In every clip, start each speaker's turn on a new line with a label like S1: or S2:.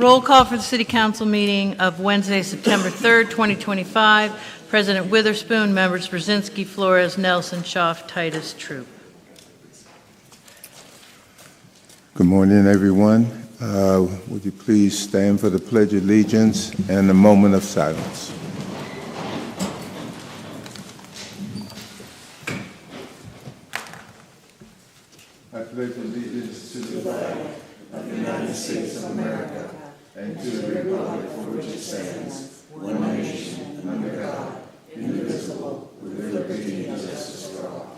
S1: Roll call for the City Council meeting of Wednesday, September 3rd, 2025. President Witherspoon, members Brzezinski, Flores, Nelson, Schaaf, Titus, Troop.
S2: Good morning, everyone. Would you please stand for the Pledge of Allegiance and a moment of silence? I pledge allegiance to the flag of the United States of America and to the republic for which it stands, one nation, under God, indivisible, with liberty and justice for all.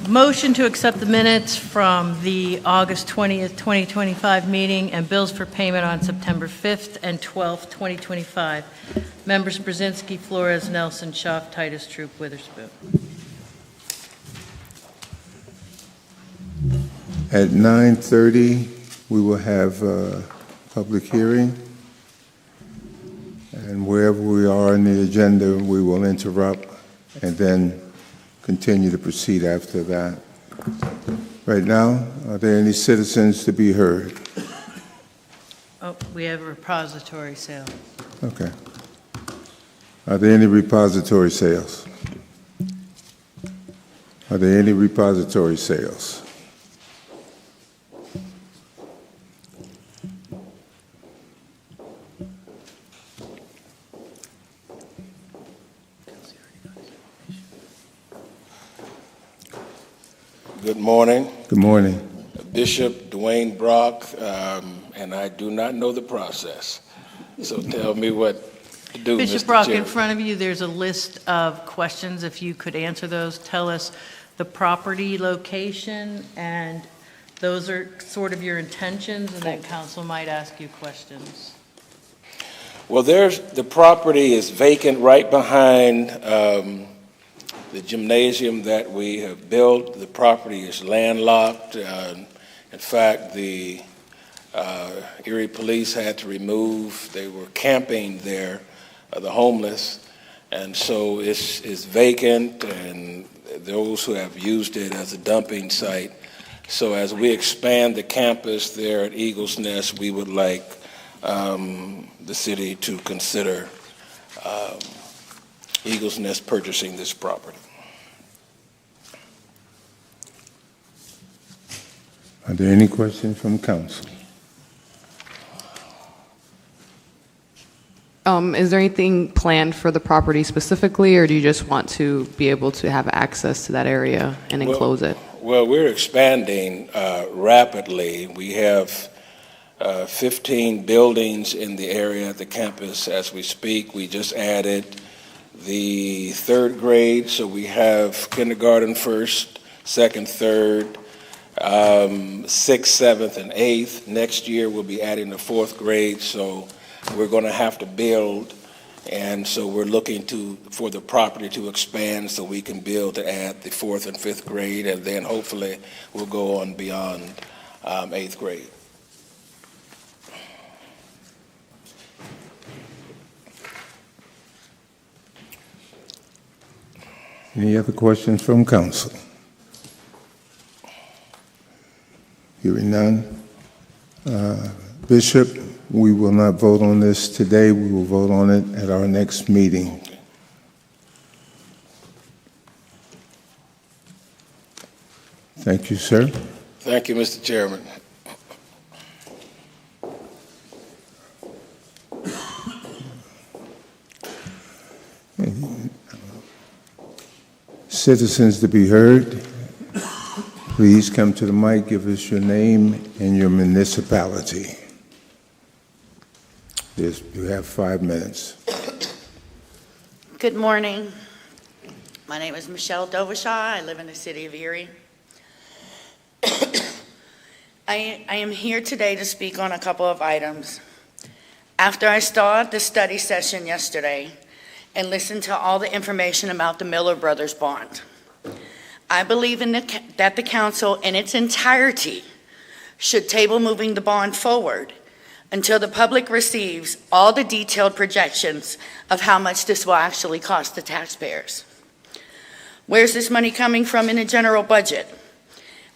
S1: Motion to accept the minutes from the August 20th, 2025 meeting and bills for payment on September 5th and 12th, 2025. Members Brzezinski, Flores, Nelson, Schaaf, Titus, Troop, Witherspoon.
S2: At 9:30, we will have a public hearing. And wherever we are in the agenda, we will interrupt and then continue to proceed after that. Right now, are there any citizens to be heard?
S1: Oh, we have a repository sale.
S2: Okay. Are there any repository sales? Are there any repository sales?
S3: Good morning.
S2: Good morning.
S3: Bishop Dwayne Brock, and I do not know the process. So tell me what to do,
S1: Bishop
S3: Mr.
S1: Brock,
S3: Chairman.
S1: in front of you, there's a list of questions. If you could answer those, tell us the property location, and those are sort of your intentions, and then council might ask you questions.
S3: Well, the property is vacant right behind the gymnasium that we have built. The property is landlocked. In fact, the Erie police had to remove, they were camping there, the homeless, and so it's vacant, and those who have used it as a dumping site. So as we expand the campus there at Eagle's Nest, we would like the city to consider Eagle's Nest purchasing this property.
S2: Are there any questions from council?
S4: Is there anything planned for the property specifically, or do you just want to be able to have access to that area and enclose it?
S3: Well, we're expanding rapidly. We have 15 buildings in the area at the campus as we speak. We just added the third grade, so we have kindergarten first, second, third, sixth, seventh, and eighth. Next year we'll be adding the fourth grade, so we're going to have to build, and so we're looking for the property to expand so we can build to add the fourth and fifth grade, and then hopefully we'll go on beyond eighth grade.
S2: Any other questions from council? Hearing none. Bishop, we will not vote on this today. We will vote on it at our next meeting. Thank you, sir.
S3: Thank you, Mr. Chairman.
S2: Citizens to be heard, please come to the mic, give us your name and your municipality. You have 5 minutes.
S5: Good morning. My name is Michelle Doveshaw. I live in the city of Erie. I am here today to speak on a couple of items. After I started the study session yesterday and listened to all the information about the Miller Brothers bond, I believe that the council in its entirety should table moving the bond forward until the public receives all the detailed projections of how much this will actually cost the taxpayers. Where's this money coming from in the general budget?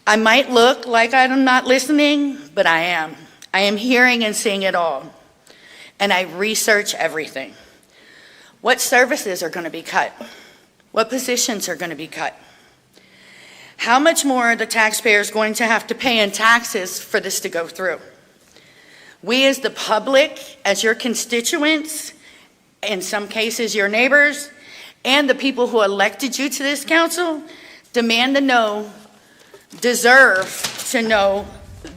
S5: I might look like I'm not listening, but I am. I am hearing and seeing it all. And I research everything. What services are going to be cut? What positions are going to be cut? How much more are the taxpayers going to have to pay in taxes for this to go through? We as the public, as your constituents, in some cases your neighbors, and the people who elected you to this council, deserve to know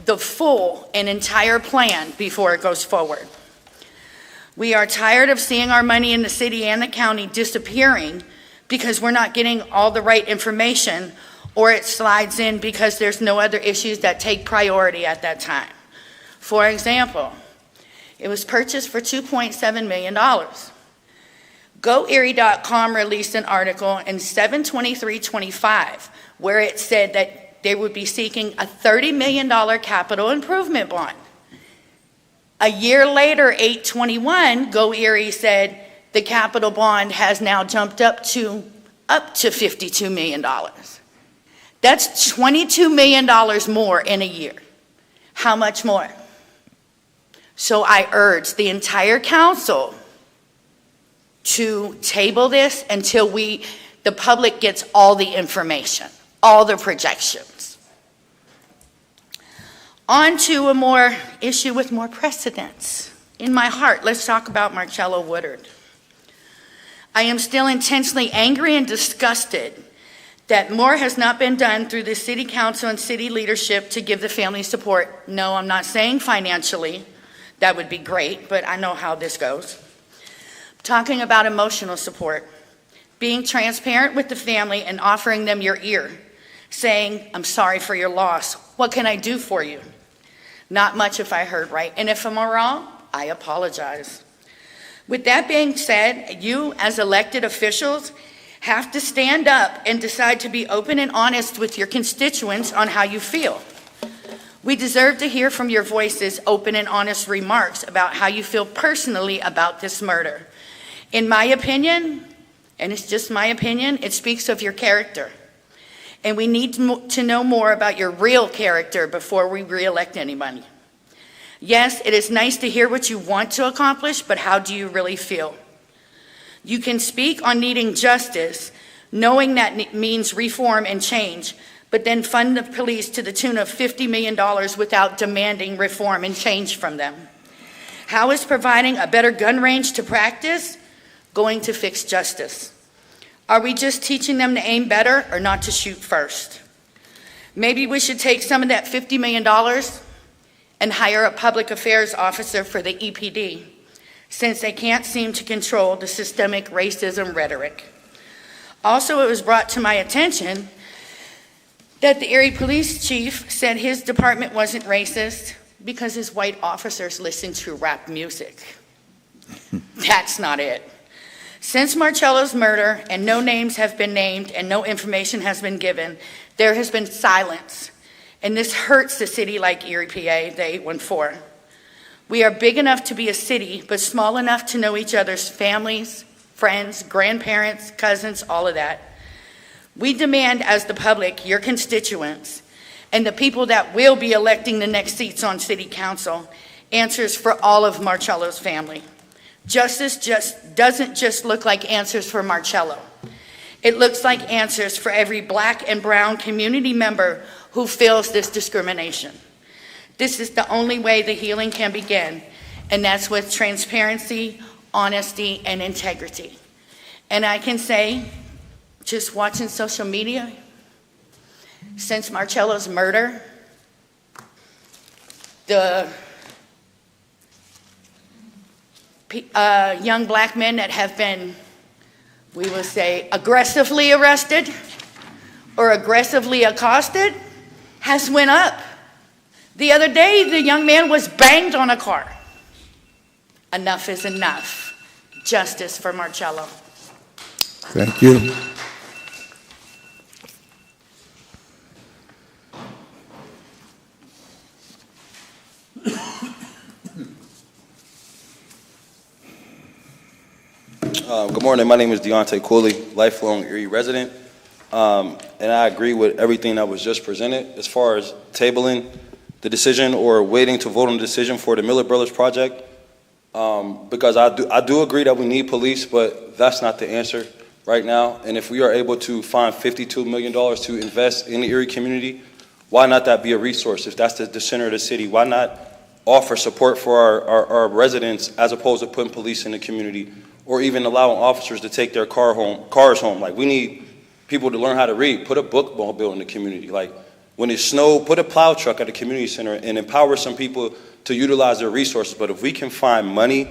S5: the full and entire plan before it goes forward. We are tired of seeing our money in the city and the county disappearing because we're not getting all the right information, or it slides in because there's no other issues that take priority at that time. For example, it was purchased for $2.7 million. GoErie.com released an article in 7/23/25 where it said that they would be seeking a $30 million capital improvement bond. A year later, 8/21, GoErie said the capital bond has now jumped up to $52 million. That's $22 million more in a year. How much more? So I urge the entire council to table this until the public gets all the information, all the projections. On to a more issue with more precedence. In my heart, let's talk about Marcello Woodard. I am still intensely angry and disgusted that more has not been done through the city council and city leadership to give the family support. No, I'm not saying financially. That would be great, but I know how this goes. I'm talking about emotional support, being transparent with the family and offering them your ear, saying, I'm sorry for your loss. What can I do for you? Not much if I heard right. And if I'm wrong, I apologize. With that being said, you as elected officials have to stand up and decide to be open and honest with your constituents on how you feel. We deserve to hear from your voices open and honest remarks about how you feel personally about this murder. In my opinion, and it's just my opinion, it speaks of your character. And we need to know more about your real character before we re-elect anybody. Yes, it is nice to hear what you want to accomplish, but how do you really feel? You can speak on needing justice, knowing that means reform and change, but then fund the police to the tune of $50 million without demanding reform and change from them. How is providing a better gun range to practice going to fix justice? Are we just teaching them to aim better or not to shoot first? Maybe we should take some of that $50 million and hire a public affairs officer for the EPD, since they can't seem to control the systemic racism rhetoric. Also, it was brought to my attention that the Erie police chief said his department wasn't racist because his white officers listened to rap music. That's not it. Since Marcello's murder and no names have been named and no information has been given, there has been silence. And this hurts the city like Erie, PA, the 814. We are big enough to be a city, but small enough to know each other's families, friends, grandparents, cousins, all of that. We demand as the public, your constituents, and the people that will be electing the next seats on city council, answers for all of Marcello's family. Justice doesn't just look like answers for Marcello. It looks like answers for every Black and brown community member who feels this discrimination. This is the only way the healing can begin, and that's with transparency, honesty, and integrity. And I can say, just watching social media, since Marcello's murder, the young Black men that have been, we will say, aggressively arrested or aggressively accosted has went up. The other day, the young man was banged on a car. Enough is enough. Justice for Marcello.
S2: Thank you.
S6: Good morning. My name is Deontay Cooley, lifelong Erie resident. And I agree with everything that was just presented as far as tabling the decision or waiting to vote on the decision for the Miller Brothers project. Because I do agree that we need police, but that's not the answer right now. And if we are able to find $52 million to invest in the Erie community, why not that be a resource? If that's the center of the city, why not offer support for our residents as opposed to putting police in the community or even allowing officers to take their cars home? Like, we need people to learn how to read. Put a bookmobile in the community. Like, when it snows, put a plow truck at the community center and empower some people to utilize their resources. But if we can find money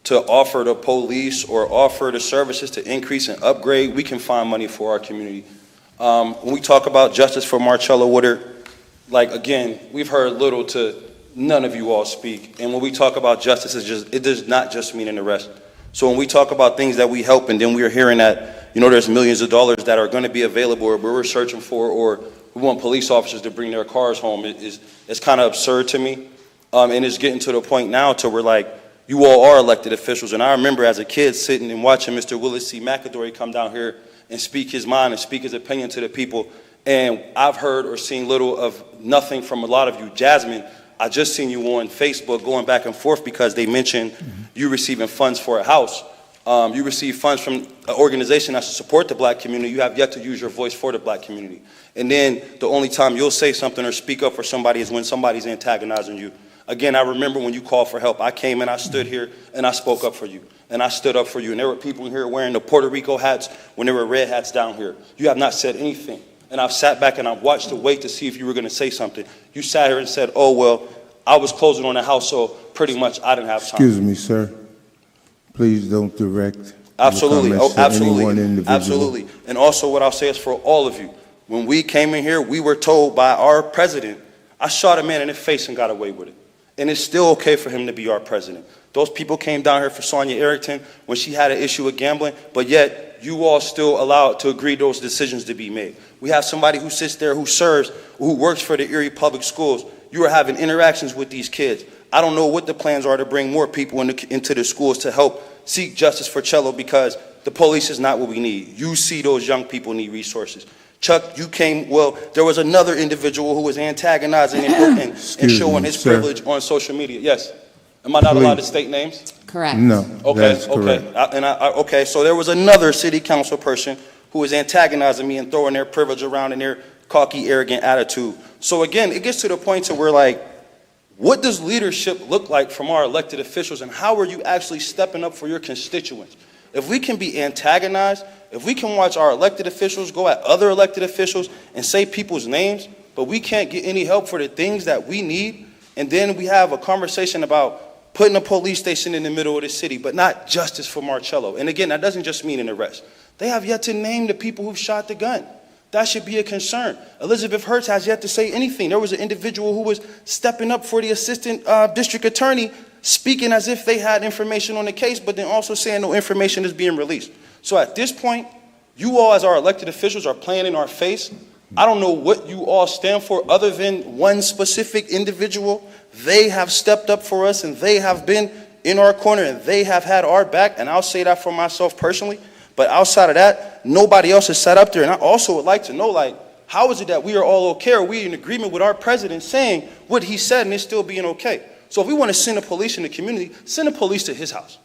S6: to offer the police or offer the services to increase and upgrade, we can find money for our community. When we talk about justice for Marcello Woodard, like, again, we've heard little to none of you all speak. And when we talk about justice, it does not just mean an arrest. So when we talk about things that we help and then we are hearing that, there's millions of dollars that are going to be available or we're searching for, or we want police officers to bring their cars home, it's kind of absurd to me. And it's getting to the point now to where, like, you all are elected officials. And I remember as a kid sitting and watching Mr. Willis C. McAdory come down here and speak his mind and speak his opinion to the people. And I've heard or seen little of nothing from a lot of you. Jasmine, I just seen you on Facebook going back and forth because they mentioned you receiving funds for a house. You receive funds from an organization that should support the black community. You have yet to use your voice for the black community. And then the only time you'll say something or speak up for somebody is when somebody's antagonizing you. Again, I remember when you called for help. I came and I stood here and I spoke up for you. And I stood up for you. And there were people in here wearing the Puerto Rico hats when there were red hats down here. You have not said anything. And I've sat back and I've watched to wait to see if you were going to say something. You sat here and said, oh, well, I was closing on the house, so pretty much I didn't have time.
S2: Excuse me, sir. Please don't direct.
S6: Absolutely.
S2: Your comments to any one individual.
S6: Absolutely. And also what I'll say is for all of you. When we came in here, we were told by our president, I shot a man in the face and got away with it. And it's still okay for him to be our president. Those people came down here for Sonia Erickson when she had an issue with gambling, but yet you all still allowed to agree those decisions to be made. We have somebody who sits there who serves, who works for the Erie Public Schools. You are having interactions with these kids. I don't know what the plans are to bring more people into the schools to help seek justice for Cello, because the police is not what we need. You see those young people need resources. Chuck, you came, well, there was another individual who was antagonizing and showing his privilege on social media. Yes. Am I not allowed to state names?
S4: Correct.
S2: No, that's correct.
S6: Okay, so there was another city council person who was antagonizing me and throwing their privilege around in their cocky, arrogant attitude. So again, it gets to the point to where, like, what does leadership look like from our elected officials, and how are you actually stepping up for your constituents? If we can be antagonized, if we can watch our elected officials go at other elected officials and say people's names, but we can't get any help for the things that we need, and then we have a conversation about putting a police station in the middle of the city, but not justice for Marcello. And again, that doesn't just mean an arrest. They have yet to name the people who shot the gun. That should be a concern. Elizabeth Hertz has yet to say anything. There was an individual who was stepping up for the assistant district attorney, speaking as if they had information on the case, but then also saying no information is being released. So at this point, you all as our elected officials are playing in our face. I don't know what you all stand for other than one specific individual. They have stepped up for us, and they have been in our corner, and they have had our back, and I'll say that for myself personally. But outside of that, nobody else has sat up there. And I also would like to know, like, how is it that we are all okay? Are we in agreement with our president saying what he said and it still being okay? So if we want to send the police in the community, send the police to his house.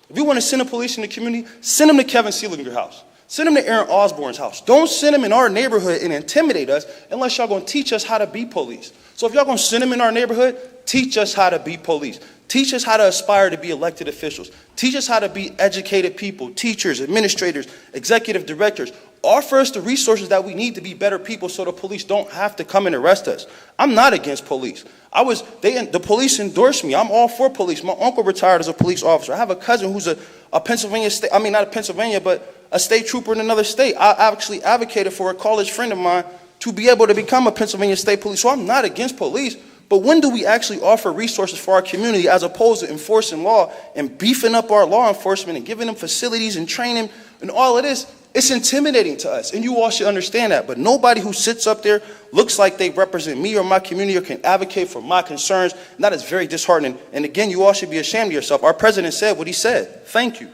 S6: If we want to send the police in the community, send them to Kevin Seelinger's house. Send them to Aaron Osborne's house. Don't send them in our neighborhood and intimidate us unless y'all going to teach us how to be police. So if y'all going to send them in our neighborhood, teach us how to be police. Teach us how to aspire to be elected officials. Teach us how to be educated people, teachers, administrators, executive directors. Offer us the resources that we need to be better people so the police don't have to come and arrest us. I'm not against police. The police endorsed me. I'm all for police. My uncle retired as a police officer. I have a cousin who's a Pennsylvania state, I mean not a Pennsylvania, but a state trooper in another state. I actually advocated for a college friend of mine to be able to become a Pennsylvania state police. So I'm not against police. But when do we actually offer resources for our community as opposed to enforcing law and beefing up our law enforcement and giving them facilities and training and all of this? It's intimidating to us, and you all should understand that. But nobody who sits up there looks like they represent me or my community or can advocate for my concerns, and that is very disheartening. And again, you all should be ashamed of yourself. Our president said what he said. Thank you.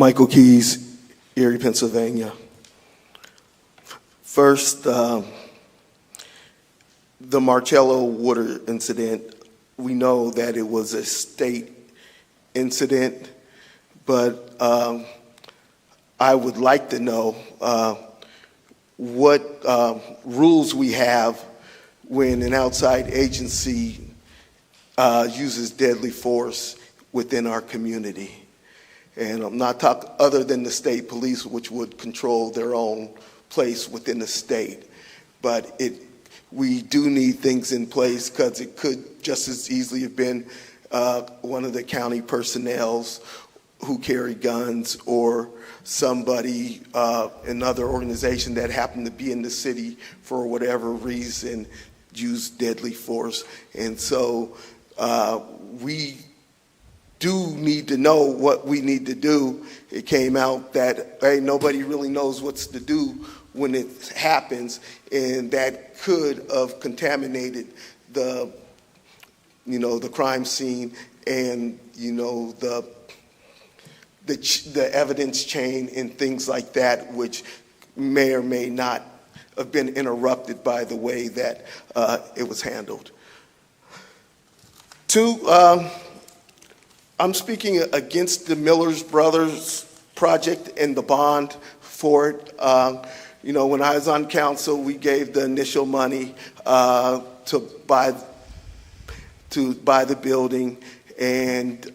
S7: Michael Keys, Erie, Pennsylvania. First, the Marcello water incident, we know that it was a state incident, but I would like to know what rules we have when an outside agency uses deadly force within our community. And I'm not talking other than the state police, which would control their own place within the state. But we do need things in place, because it could just as easily have been one of the county personnels who carry guns, or somebody, another organization that happened to be in the city for whatever reason, use deadly force. And so we do need to know what we need to do. It came out that, hey, nobody really knows what's to do when it happens, and that could have contaminated the crime scene, and the evidence chain and things like that, which may or may not have been interrupted by the way that it was handled. Two, I'm speaking against the Miller's Brothers project and the bond for it. When I was on council, we gave the initial money to buy the building, and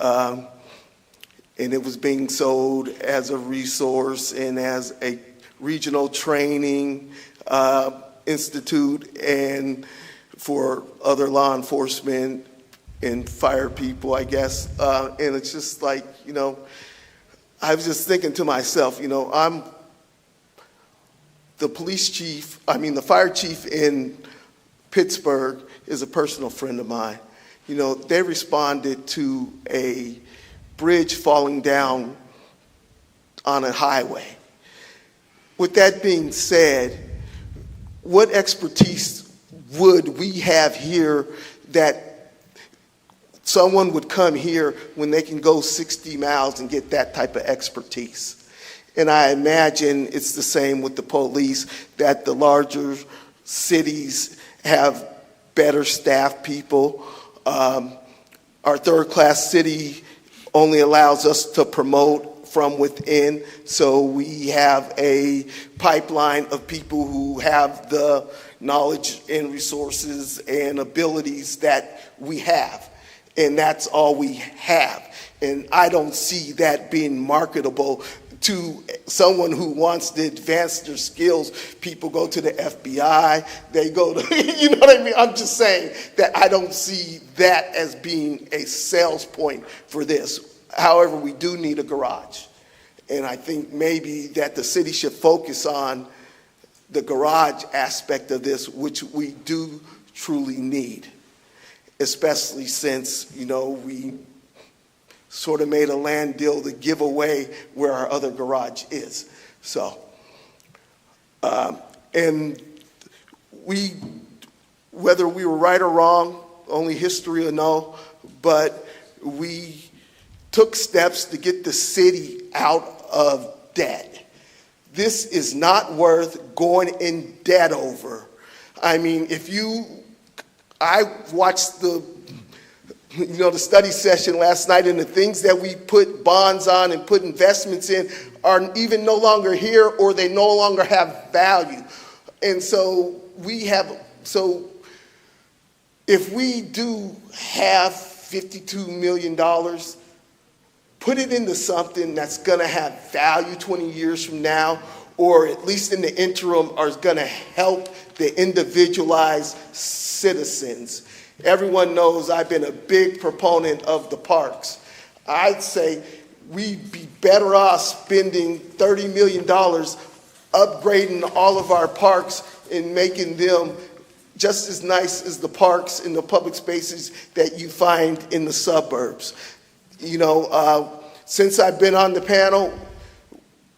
S7: it was being sold as a resource and as a regional training institute, and for other law enforcement and fire people, I guess. And it's just like, I was just thinking to myself, I'm the the fire chief in Pittsburgh is a personal friend of mine. They responded to a bridge falling down on a highway. With that being said, what expertise would we have here that someone would come here when they can go 60 miles and get that type of expertise? And I imagine it's the same with the police, that the larger cities have better staff people. Our third-class city only allows us to promote from within, so we have a pipeline of people who have the knowledge and resources and abilities that we have. And that's all we have. And I don't see that being marketable to someone who wants to advance their skills. People go to the FBI, they go to, you know what I mean? I'm just saying that I don't see that as being a sales point for this. However, we do need a garage. And I think maybe that the city should focus on the garage aspect of this, which we do truly need. Especially since, we sort of made a land deal to give away where our other garage is. So, and whether we were right or wrong, only history will know, but we took steps to get the city out of debt. This is not worth going in debt over. I mean, I watched the study session last night, and the things that we put bonds on and put investments in are even no longer here, or they no longer have value. And so if we do have $52 million, put it into something that's going to have value 20 years from now, or at least in the interim, are going to help the individualized citizens. Everyone knows I've been a big proponent of the parks. I'd say we'd be better off spending $30 million upgrading all of our parks and making them just as nice as the parks and the public spaces that you find in the suburbs. Since I've been on the panel,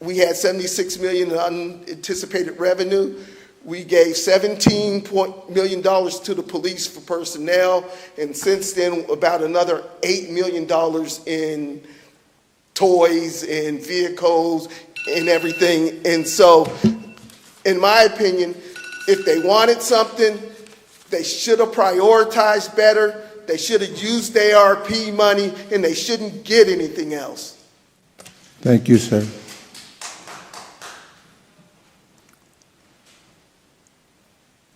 S7: we had $76 million in unanticipated revenue. We gave $17 million to the police for personnel, and since then, about another $8 million in toys and vehicles and everything. And so, in my opinion, if they wanted something, they should have prioritized better. They should have used ARP money, and they shouldn't get anything else.
S2: Thank you, sir.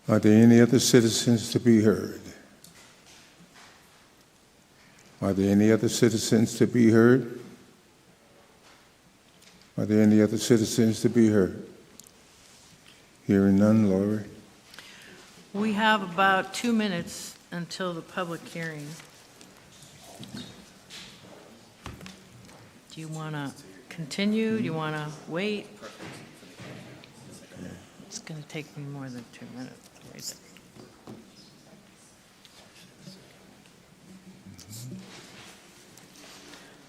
S2: Are there any other citizens to be heard? Are there any other citizens to be heard? Are there any other citizens to be heard? Hearing none, Lori.
S1: We have about 2 minutes until the public hearing. Do you want to continue? Do you want to wait? It's going to take me more than 2 minutes. Wait.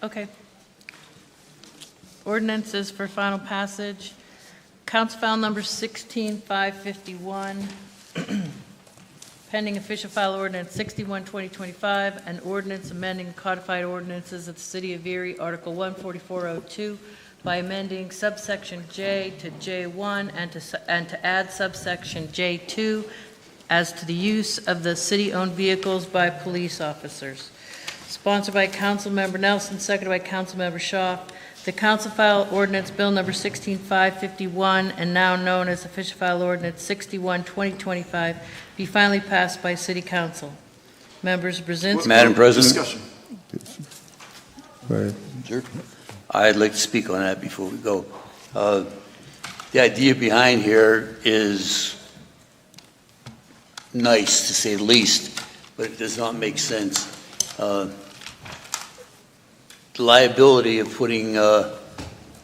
S1: Okay. Ordinances for final passage. Council file number 16551. Pending official file ordinance 61-2025, an ordinance amending codified ordinances of the City of Erie, Article 14402, by amending subsection J to J1 and to add subsection J2 as to the use of the city-owned vehicles by police officers. Sponsored by Councilmember Nelson, seconded by Councilmember Shaw. The Council File Ordinance Bill Number 16551, and now known as Official File Ordinance 61-2025, be finally passed by City Council. Members Brzezinski.
S8: Madam President.
S9: Discussion.
S2: Go ahead.
S8: Sure. I'd like to speak on that before we go. The idea behind here is nice, to say the least, but it does not make sense. The liability of putting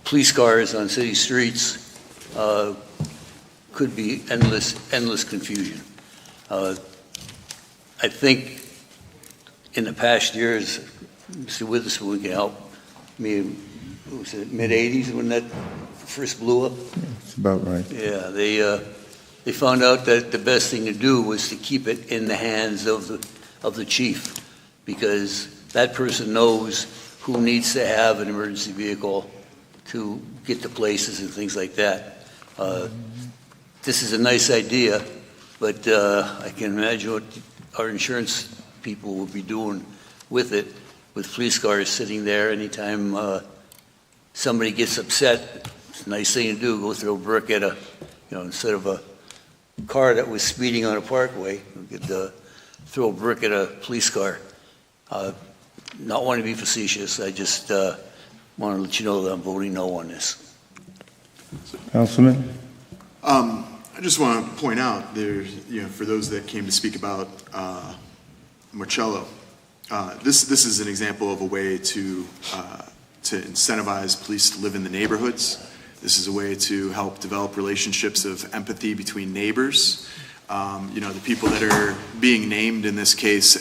S8: police cars on city streets could be endless confusion. I think in the past years, Mr. Witherspoon can help me, what was it, mid-'80s when that first blew up?
S2: That's about right.
S8: Yeah, they found out that the best thing to do was to keep it in the hands of the chief, because that person knows who needs to have an emergency vehicle to get to places and things like that. This is a nice idea, but I can imagine what our insurance people will be doing with it, with police cars sitting there anytime somebody gets upset. It's a nice thing to do, go throw a brick at instead of a car that was speeding on a parkway, we could throw a brick at a police car. Not wanting to be facetious, I just want to let you know that I'm voting no on this.
S2: Councilman?
S9: I just want to point out there, for those that came to speak about Marcello, this is an example of a way to incentivize police to live in the neighborhoods. This is a way to help develop relationships of empathy between neighbors. The people that are being named in this case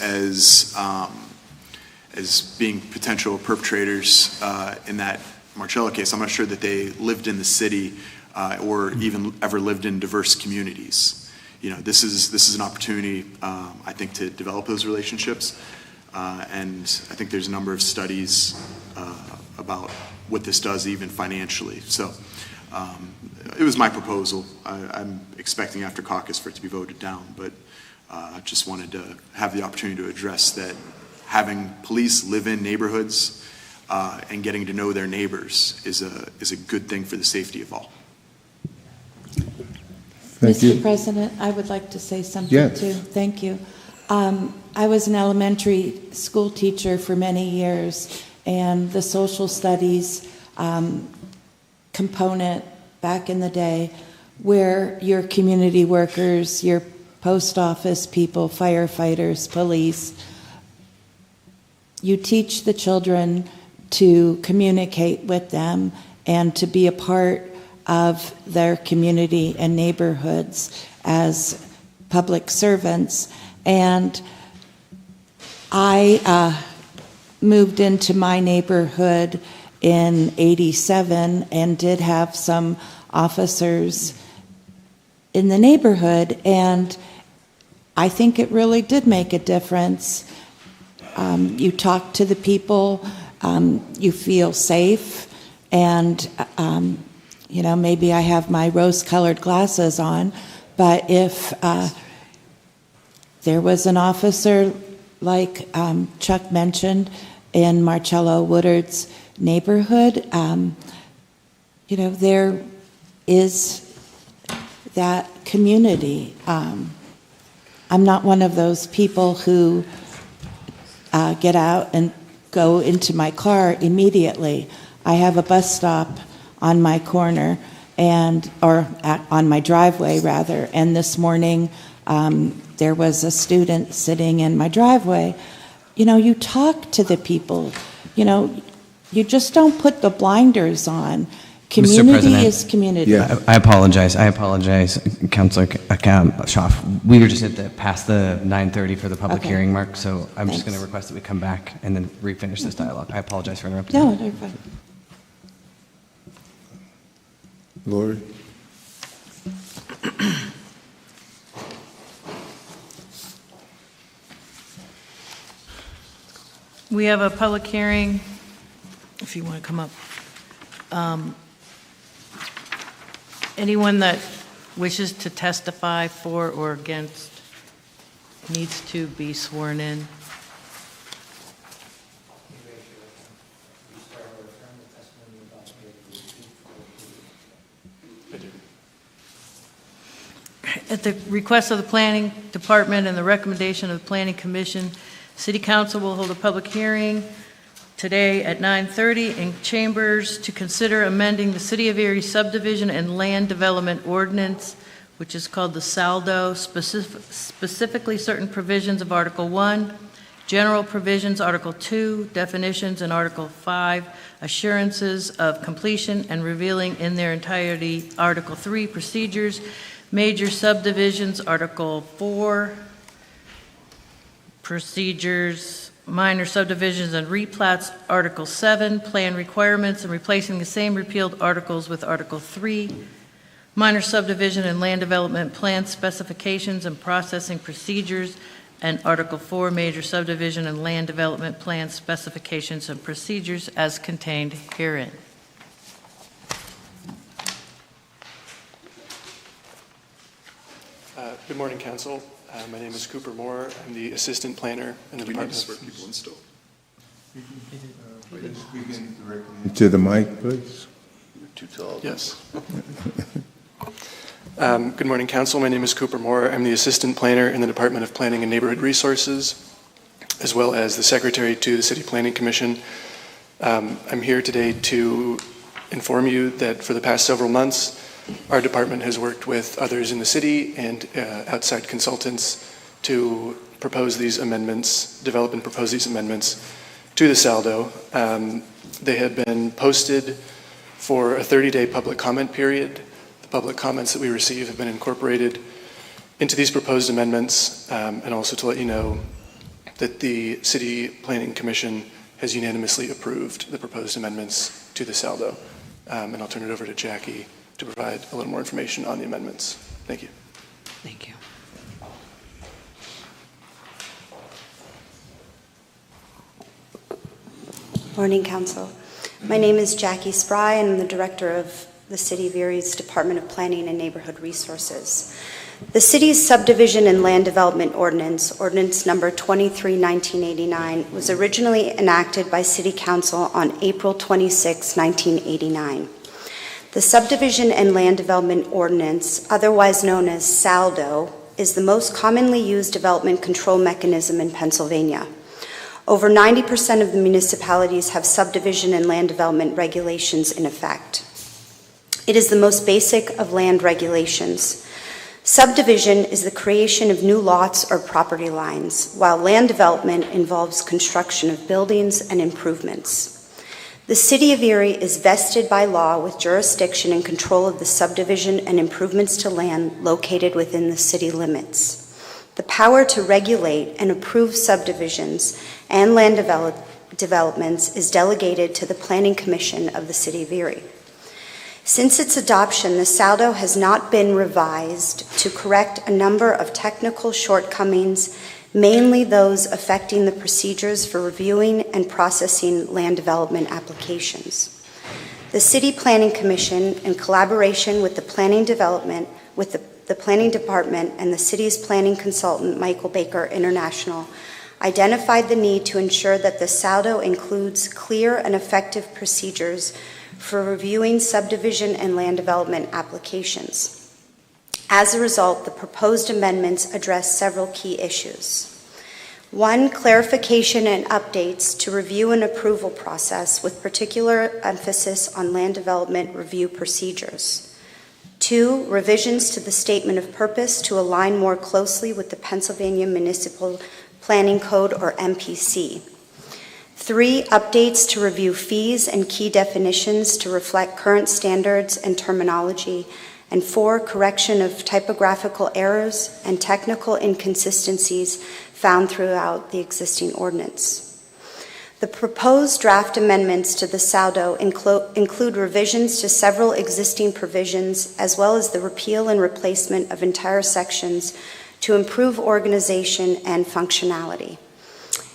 S9: as being potential perpetrators in that Marcello case, I'm not sure that they lived in the city or even ever lived in diverse communities. This is an opportunity, I think, to develop those relationships. And I think there's a number of studies about what this does even financially. So it was my proposal. I'm expecting after caucus for it to be voted down, but I just wanted to have the opportunity to address that having police live in neighborhoods and getting to know their neighbors is a good thing for the safety of all.
S2: Thank
S10: Mr. President, I would like to say something
S2: Yes.
S10: too. Thank you. I was an elementary school teacher for many years, and the social studies component back in the day, where your community workers, your post office people, firefighters, police, you teach the children to communicate with them and to be a part of their community and neighborhoods as public servants. And I moved into my neighborhood in '87 and did have some officers in the neighborhood, and I think it really did make a difference. You talk to the people, you feel safe, and maybe I have my rose-colored glasses on, but if there was an officer, like Chuck mentioned, in Marcello Woodard's neighborhood, there is that community. I'm not one of those people who get out and go into my car immediately. I have a bus stop on my corner, on my driveway rather, and this morning there was a student sitting in my driveway. You talk to the people, you just don't put the blinders on. Community is community.
S2: Yeah.
S11: I apologize, Councilor Schaaf. We were just past the 9:30 for the public hearing mark, so I'm just going to request that we come back and then refinish this dialogue. I apologize for interrupting.
S10: No, they're fine.
S2: Lori?
S1: We have a public hearing, if you want to come up. Anyone that wishes to testify for or against needs to be sworn in. At the request of the Planning Department and the recommendation of the Planning Commission, City Council will hold a public hearing today at 9:30 in chambers to consider amending the City of Erie subdivision and land development ordinance, which is called the SALDO, specifically certain provisions of Article 1, general provisions, Article 2, definitions, and Article 5, assurances of completion, and revealing in their entirety Article 3, procedures, major subdivisions, Article 4, procedures, minor subdivisions and replats, Article 7, plan requirements, and replacing the same repealed articles with Article 3, minor subdivision and land development plan specifications and processing procedures, and Article 4, major subdivision and land development plan specifications and procedures as contained herein.
S12: Good morning, Council. My name is Cooper Moore. I'm the Assistant Planner in the Department of...
S9: people install.
S2: Speaking directly to the mic, please.
S6: You're too tall.
S12: Yes. Good morning, Council. My name is Cooper Moore. I'm the Assistant Planner in the Department of Planning and Neighborhood Resources, as well as the Secretary to the City Planning Commission. I'm here today to inform you that for the past several months, our department has worked with others in the city and outside consultants to propose these amendments, develop and propose these amendments to the SALDO. They have been posted for a 30-day public comment period. The public comments that we receive have been incorporated into these proposed amendments, and also to let you know that the City Planning Commission has unanimously approved the proposed amendments to the SALDO. And I'll turn it over to Jackie to provide a little more information on the amendments. Thank you.
S4: Thank you.
S13: Morning, Council. My name is Jackie Spry, and I'm the Director of the City of Erie's Department of Planning and Neighborhood Resources. The city's subdivision and land development ordinance, ordinance number 23-1989, was originally enacted by City Council on April 26, 1989. The subdivision and land development ordinance, otherwise known as SALDO, is the most commonly used development control mechanism in Pennsylvania. Over 90% of the municipalities have subdivision and land development regulations in effect. It is the most basic of land regulations. Subdivision is the creation of new lots or property lines, while land development involves construction of buildings and improvements. The City of Erie is vested by law with jurisdiction and control of the subdivision and improvements to land located within the city limits. The power to regulate and approve subdivisions and land developments is delegated to the Planning Commission of the City of Erie. Since its adoption, the SALDO has not been revised to correct a number of technical shortcomings mainly those affecting the procedures for reviewing and processing land development applications. The City Planning Commission, in collaboration with the Planning Development, with the Planning Department and the city's planning consultant, Michael Baker International, identified the need to ensure that the SALDO includes clear and effective procedures for reviewing subdivision and land development applications. As a result, the proposed amendments address several key issues. 1, clarification and updates to review and approval process with particular emphasis on land development review procedures. 2, revisions to the statement of purpose to align more closely with the Pennsylvania Municipal Planning Code, or MPC. 3, updates to review fees and key definitions to reflect current standards and terminology. And 4, correction of typographical errors and technical inconsistencies found throughout the existing ordinance. The proposed draft amendments to the SALDO include revisions to several existing provisions, as well as the repeal and replacement of entire sections to improve organization and functionality.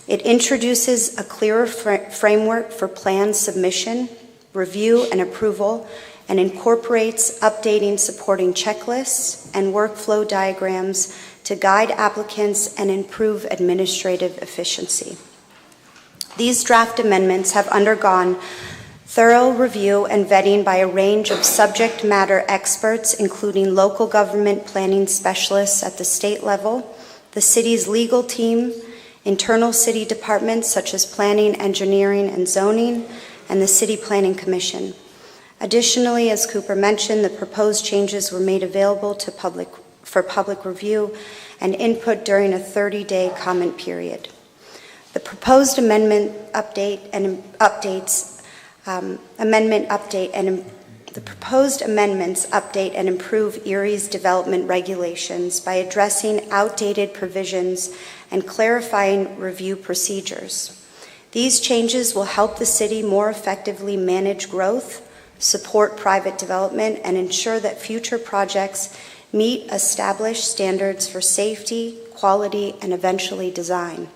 S13: It introduces a clearer framework for plan submission, review, and approval, and incorporates updating supporting checklists and workflow diagrams to guide applicants and improve administrative efficiency. These draft amendments have undergone thorough review and vetting by a range of subject matter experts, including local government planning specialists at the state level, the city's legal team, internal city departments such as planning, engineering, and zoning, and the City Planning Commission. Additionally, as Cooper mentioned, the proposed changes were made available to for public review and input during a 30-day comment period. The proposed amendment update and the proposed amendments update and improve Erie's development regulations by addressing outdated provisions and clarifying review procedures. These changes will help the city more effectively manage growth, support private development, and ensure that future projects meet established standards for safety, quality, and eventually design.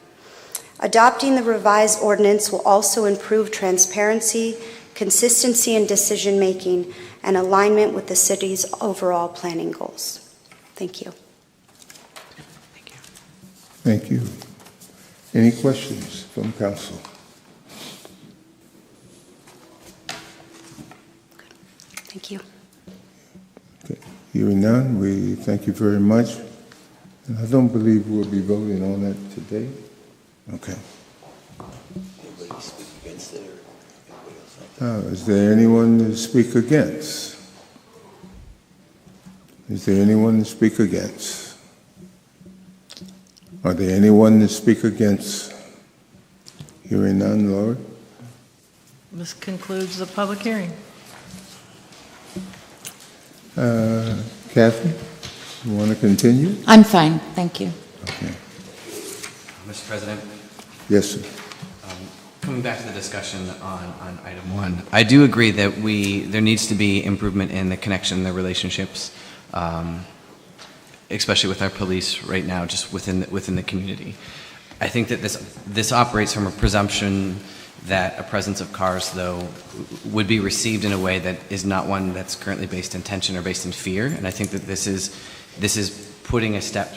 S13: Adopting the revised ordinance will also improve transparency, consistency in decision-making, and alignment with the city's overall planning goals. Thank you.
S2: Thank you. Any questions from council?
S13: Thank you.
S2: Okay. Hearing none, we thank you very much. And I don't believe we'll be voting on that today. Okay. Is there anyone to speak against? Is there anyone to speak against? Are there anyone to speak against? Hearing none, Lord.
S1: This concludes the public hearing.
S2: Kathy, you want to continue?
S10: I'm fine, thank you.
S2: Okay.
S11: Mr. President?
S2: Yes, sir.
S11: Coming back to the discussion on item 1, I do agree that there needs to be improvement in the connection, the relationships, especially with our police right now, just within the community. I think that this operates from a presumption that a presence of cars, though, would be received in a way that is not one that's currently based in tension or based in fear. And I think that this is putting a step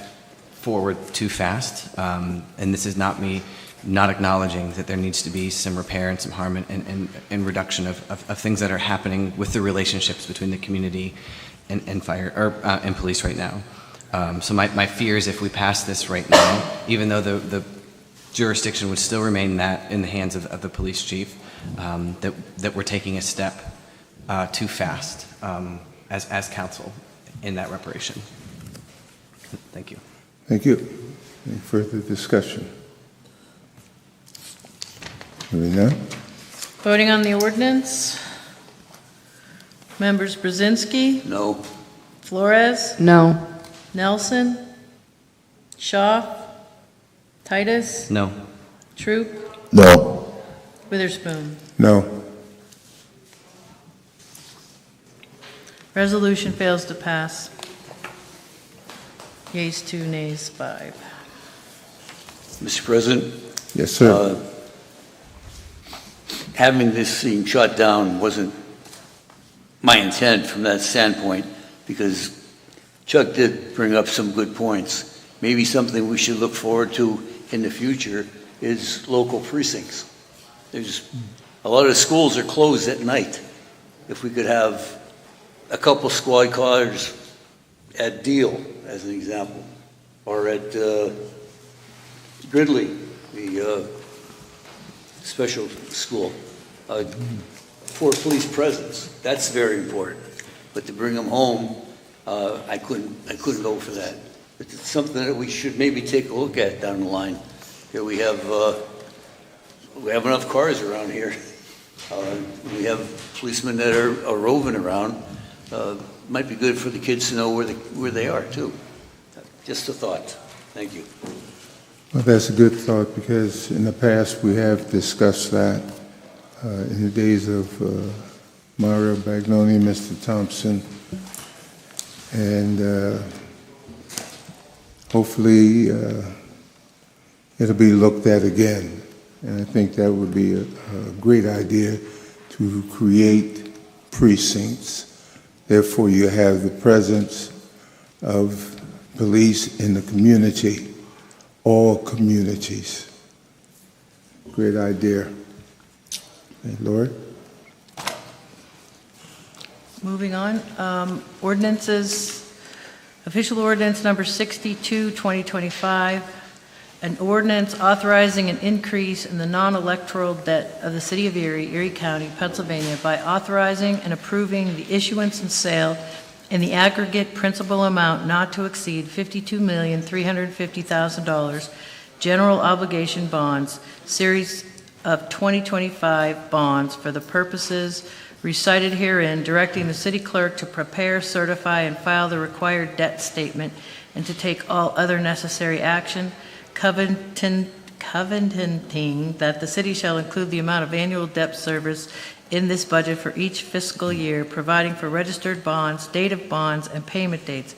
S11: forward too fast. And this is not me not acknowledging that there needs to be some repair and some harm and reduction of things that are happening with the relationships between the community and fire and police right now. So my fear is if we pass this right now, even though the jurisdiction would still remain in the hands of the police chief, that we're taking a step too fast as council in that reparation. Thank you.
S2: Thank you. Any further discussion? Hearing none?
S1: Voting on the ordinance. Members Brzezinski?
S8: No.
S1: Flores?
S4: No.
S1: Nelson? Shaw? Titus?
S11: No.
S1: Troop?
S2: No.
S1: Witherspoon?
S2: No.
S1: Resolution fails to pass. Yeas 2, nays 5.
S8: Mr. President,
S2: Yes, sir.
S8: having this thing shut down wasn't my intent from that standpoint, because Chuck did bring up some good points. Maybe something we should look forward to in the future is local precincts. There's a lot of schools are closed at night. If we could have a couple squad cars at Deal, as an example, or at Gridley, the special school, for police presence. That's very important. But to bring them home, I couldn't go for that. But it's something that we should maybe take a look at down the line. Here we have enough cars around here. We have policemen that are roving around. Might be good for the kids to know where they are too. Just a thought. Thank you.
S2: Well, that's a good thought, because in the past we have discussed that in the days of Mario Bagnoni, Mr. Thompson, and hopefully it'll be looked at again. And I think that would be a great idea to create precincts. Therefore, you have the presence of police in the community, all communities. Great idea. Hey, Lord?
S1: Moving on, ordinances, official ordinance number 62, 2025, an ordinance authorizing an increase in the non-electoral debt of the City of Erie, Erie County, Pennsylvania, by authorizing and approving the issuance and sale in the aggregate principal amount not to exceed $52,350,000 general obligation bonds, series of 2025 bonds for the purposes recited herein, directing the city clerk to prepare, certify, and file the required debt statement and to take all other necessary action, covenanting that the city shall include the amount of annual debt service in this budget for each fiscal year, providing for registered bonds, date of bonds, and payment dates,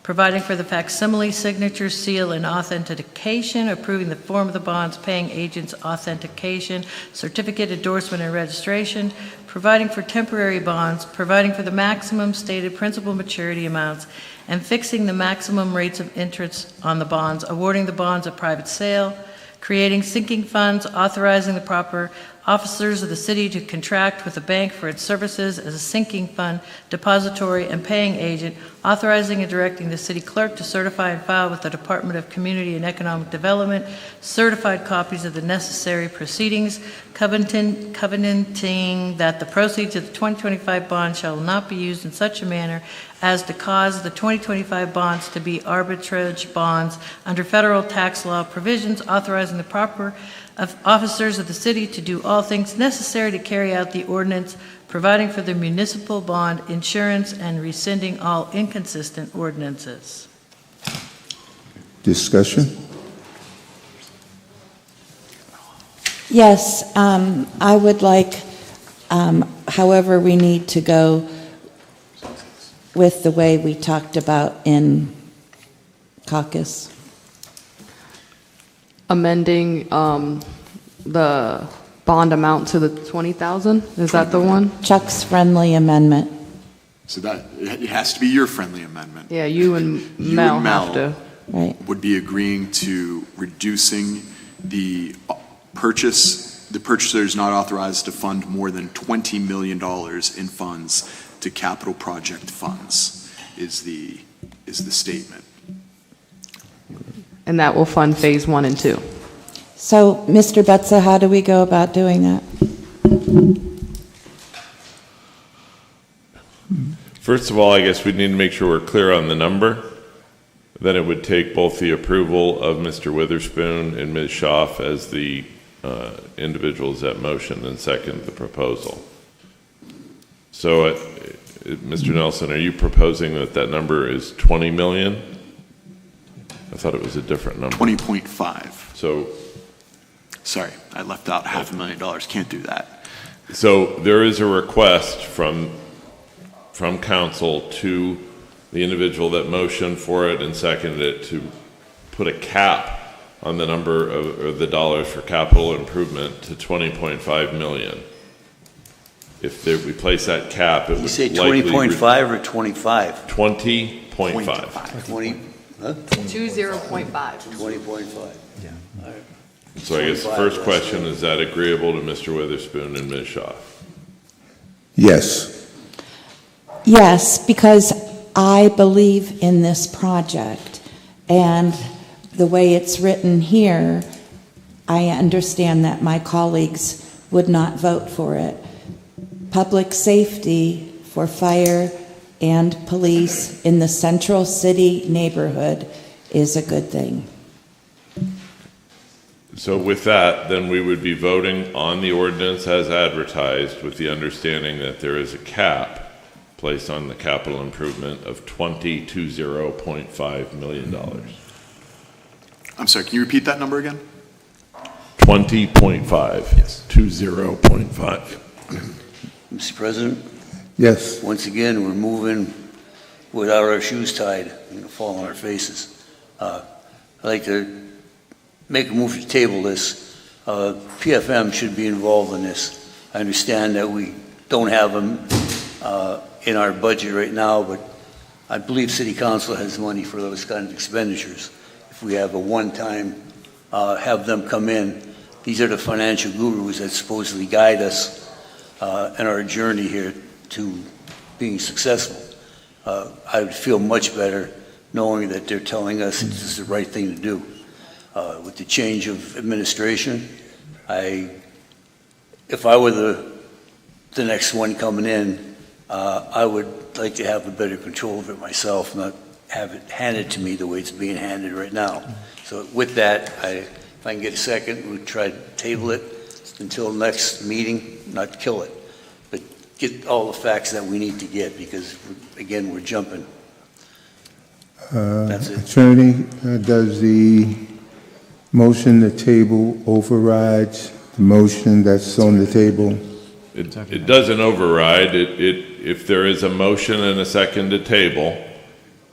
S1: providing for the facsimile, signature, seal, and authentication, approving the form of the bonds, paying agents authentication, certificate, endorsement, and registration, providing for temporary bonds, providing for the maximum stated principal maturity amounts, and fixing the maximum rates of interest on the bonds, awarding the bonds a private sale, creating sinking funds, authorizing the proper officers of the city to contract with the bank for its services as a sinking fund, depository, and paying agent, authorizing and directing the city clerk to certify and file with the Department of Community and Economic Development certified copies of the necessary proceedings, covenanting that the proceeds of the 2025 bond shall not be used in such a manner as to cause the 2025 bonds to be arbitrage bonds under federal tax law provisions, authorizing the proper officers of the city to do all things necessary to carry out the ordinance, providing for the municipal bond insurance, and rescinding all inconsistent ordinances.
S2: Discussion?
S10: Yes, I would like, however, we need to go with the way we talked about in caucus.
S4: Amending the bond amount to the 20,000? Is that the one?
S10: Chuck's friendly amendment.
S9: So that, it has to be your friendly amendment.
S4: Yeah, you and Mel have to.
S10: Right.
S9: Would be agreeing to reducing the purchaser is not authorized to fund more than $20 million in funds to capital project funds is the statement.
S4: And that will fund phase 1 and 2.
S10: So, Mr. Betza, how do we go about doing that?
S14: First of all, I guess we need to make sure we're clear on the number. Then it would take both the approval of Mr. Witherspoon and Ms. Schaaf as the individuals that motion, and second the proposal. So, Mr. Nelson, are you proposing that number is 20 million? I thought it was a different number.
S9: 20.5.
S14: So,
S9: sorry, I left out $500,000. Can't do that.
S14: So there is a request from council to the individual that motioned for it and seconded it to put a cap on the number of, or the dollars for capital improvement to 20.5 million. If we place that cap, it would
S8: You say
S14: likely
S8: 20.5 or 25?
S14: 20.5.
S8: 20, huh?
S4: 20.5.
S8: 20.5.
S11: Yeah.
S8: All right.
S14: So I guess the
S8: 25,
S14: first
S8: that's
S14: question, is that agreeable to Mr. Witherspoon and Ms. Shaw?
S2: Yes.
S10: Yes, because I believe in this project, and the way it's written here, I understand that my colleagues would not vote for it. Public safety for fire and police in the central city neighborhood is a good thing.
S14: So with that, then we would be voting on the ordinance as advertised, with the understanding that there is a cap placed on the capital improvement of $20.5 million.
S9: I'm sorry, can you repeat that number again?
S14: 20.5. Yes. 20.5.
S8: Mr. President,
S2: Yes.
S8: once again, we're moving without our shoes tied and fall on our faces. I'd like to make a move to table this. PFM should be involved in this. I understand that we don't have them in our budget right now, but I believe City Council has money for those kind of expenditures. If we have a one-time, have them come in, these are the financial gurus that supposedly guide us in our journey here to being successful. I would feel much better knowing that they're telling us this is the right thing to do. With the change of administration, if I were the next one coming in, I would like to have a better control of it myself, not have it handed to me the way it's being handed right now. So with that, if I can get a second, we'll try to table it until next meeting, not kill it, but get all the facts that we need to get, because, again, we're jumping. That's it.
S2: Attorney, does the motion to table overrides the motion that's on the table?
S14: It doesn't override. If there is a motion and a second to table,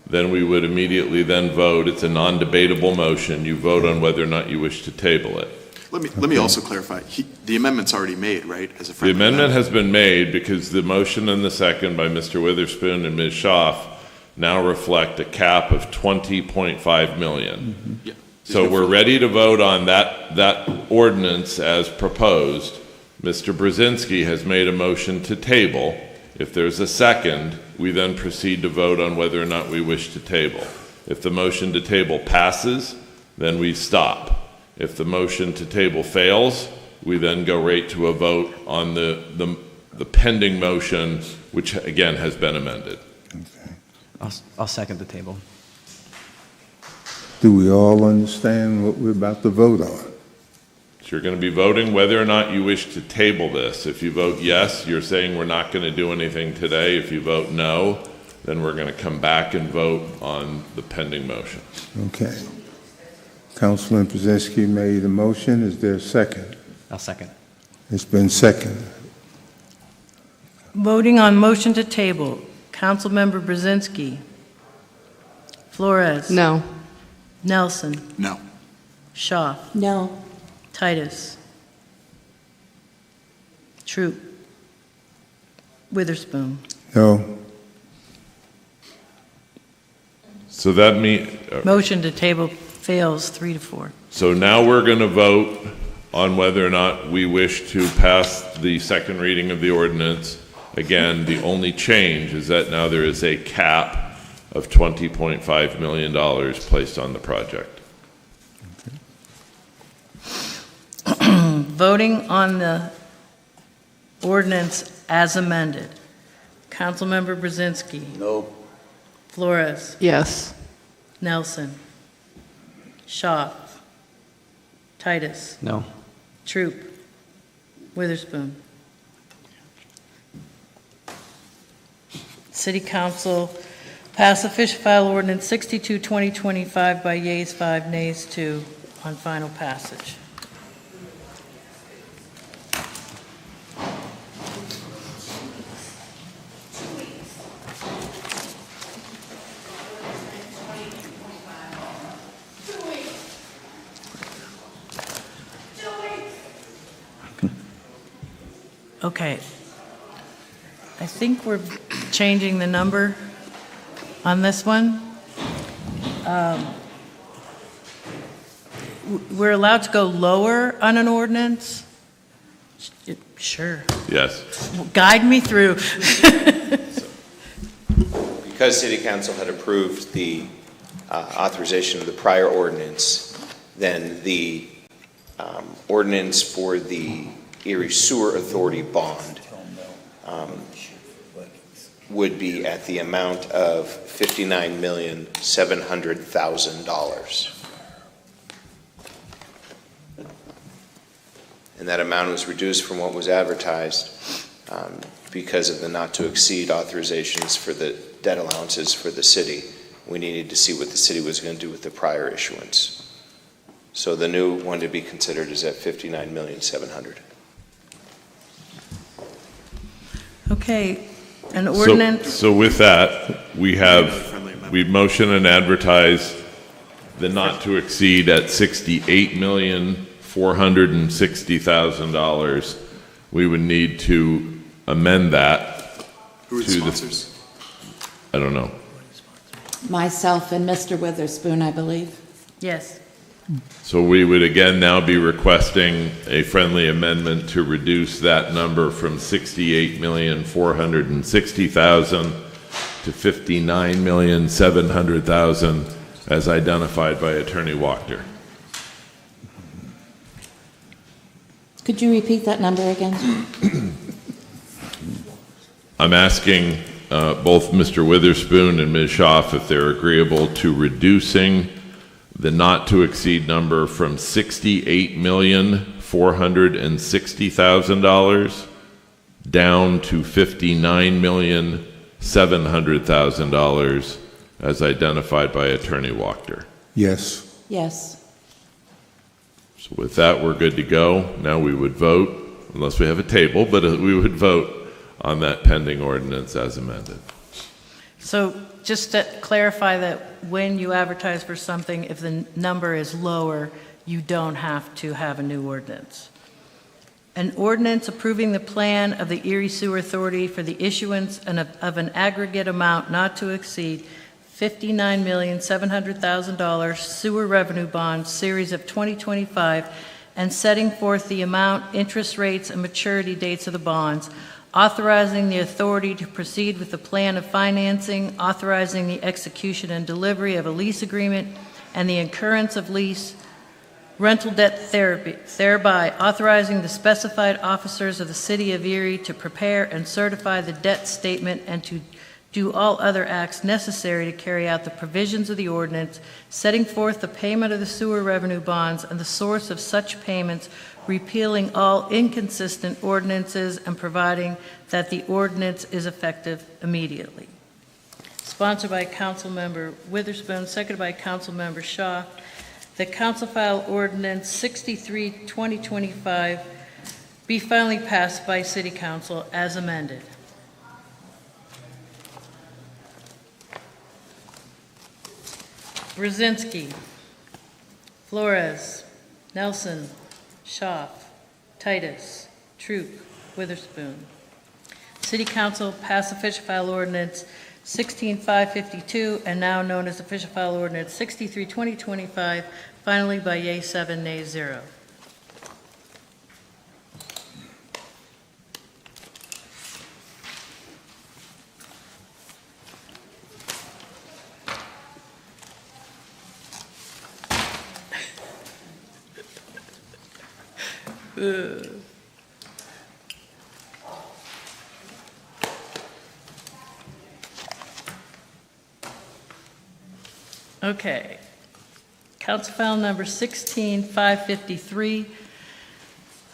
S14: then we would immediately then vote. It's a non-debatable motion. You vote on whether or not you wish to table it.
S9: Let me also clarify. The amendment's already made, right? As a
S14: The amendment has been made because the motion and the second by Mr. Witherspoon and Ms. Schaaf now reflect a cap of 20.5 million.
S9: Yeah.
S14: So we're ready to vote on that ordinance as proposed. Mr. Brzezinski has made a motion to table. If there's a second, we then proceed to vote on whether or not we wish to table. If the motion to table passes, then we stop. If the motion to table fails, we then go right to a vote on the pending motion, which again has been amended.
S2: Okay.
S11: I'll second the table.
S2: Do we all understand what we're about to vote on?
S14: So you're going to be voting whether or not you wish to table this. If you vote yes, you're saying we're not going to do anything today. If you vote no, then we're going to come back and vote on the pending motion.
S2: Okay. Councilman Brzezinski made a motion. Is there a second?
S11: I'll second.
S2: It's been seconded.
S1: Voting on motion to table, Councilmember Brzezinski. Flores.
S4: No.
S1: Nelson.
S9: No.
S1: Schaaf.
S10: No.
S1: Titus. Troop. Witherspoon.
S2: No.
S14: So that means,
S1: Motion to table fails 3-4.
S14: so now we're going to vote on whether or not we wish to pass the second reading of the ordinance. Again, the only change is that now there is a cap of $20.5 million placed on the project.
S1: Voting on the ordinance as amended. Councilmember Brzezinski.
S8: No.
S1: Flores.
S4: Yes.
S1: Nelson. Schaaf. Titus.
S11: No.
S1: Troop. Witherspoon. City Council pass official file ordinance 62, 2025 by yeas 5, nays 2 on final passage. Okay. I think we're changing the number on this one. We're allowed to go lower on an ordinance? Sure.
S14: Yes.
S1: Guide me through.
S15: Because City Council had approved the authorization of the prior ordinance, then the ordinance for the Erie Sewer Authority bond would be at the amount of $59,700,000. And that amount was reduced from what was advertised because of the not-to-exceed authorizations for the debt allowances for the city. We needed to see what the city was going to do with the prior issuance. So the new one to be considered is at $59,700,000.
S1: Okay, an ordinance.
S14: So with that, we motion and advertise the not to exceed at $68,460,000. We would need to amend that.
S9: Who are the sponsors?
S14: I don't know.
S10: Myself and Mr. Witherspoon, I believe.
S1: Yes.
S14: So we would again now be requesting a friendly amendment to reduce that number from $68,460,000 to $59,700,000 as identified by Attorney Wachter.
S10: Could you repeat that number again?
S14: I'm asking both Mr. Witherspoon and Ms. Schaaf if they're agreeable to reducing the not-to-exceed number from $68,460,000 down to $59,700,000 as identified by Attorney Wachter.
S2: Yes.
S10: Yes.
S14: So with that, we're good to go. Now we would vote, unless we have a table, but we would vote on that pending ordinance as amended.
S1: So just to clarify that when you advertise for something, if the number is lower, you don't have to have a new ordinance. An ordinance approving the plan of the Erie Sewer Authority for the issuance of an aggregate amount not to exceed $59,700,000 sewer revenue bond series of 2025 and setting forth the amount, interest rates, and maturity dates of the bonds, authorizing the authority to proceed with the plan of financing, authorizing the execution and delivery of a lease agreement, and the incurrence of lease rental debt therapy, thereby authorizing the specified officers of the City of Erie to prepare and certify the debt statement and to do all other acts necessary to carry out the provisions of the ordinance, setting forth the payment of the sewer revenue bonds and the source of such payments, repealing all inconsistent ordinances, and providing that the ordinance is effective immediately. Sponsored by Councilmember Witherspoon, seconded by Councilmember Shaw. The Council File Ordinance 63, 2025 be finally passed by City Council as amended. Brzezinski, Flores, Nelson, Schaaf, Titus, Troop, Witherspoon. City Council passed Official File Ordinance 16-552 and now known as Official File Ordinance 63, 2025, finally by yea 7, nay 0. Okay. Council File Number 16-553,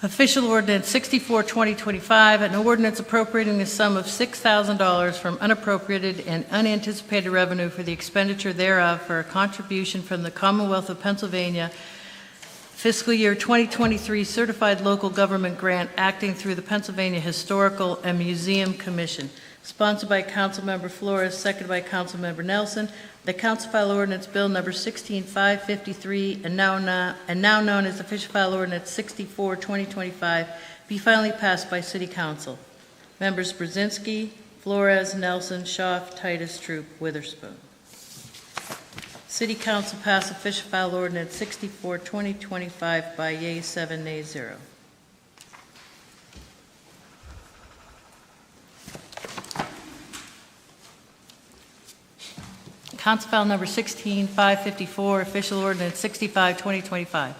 S1: Official Ordinance 64, 2025, an ordinance appropriating the sum of $6,000 from unappropriated and unanticipated revenue for the expenditure thereof for a contribution from the Commonwealth of Pennsylvania fiscal year 2023 certified local government grant acting through the Pennsylvania Historical and Museum Commission. Sponsored by Councilmember Flores, seconded by Councilmember Nelson. The Council File Ordinance Bill Number 16553, and now known as Official File Ordinance 64, 2025, be finally passed by City Council. Members Brzezinski, Flores, Nelson, Schaaf, Titus, Troop, Witherspoon. City Council passed Official File Ordinance 64, 2025 by yeas 7, nays 0. Council File Number 16554, Official Ordinance 65, 2025.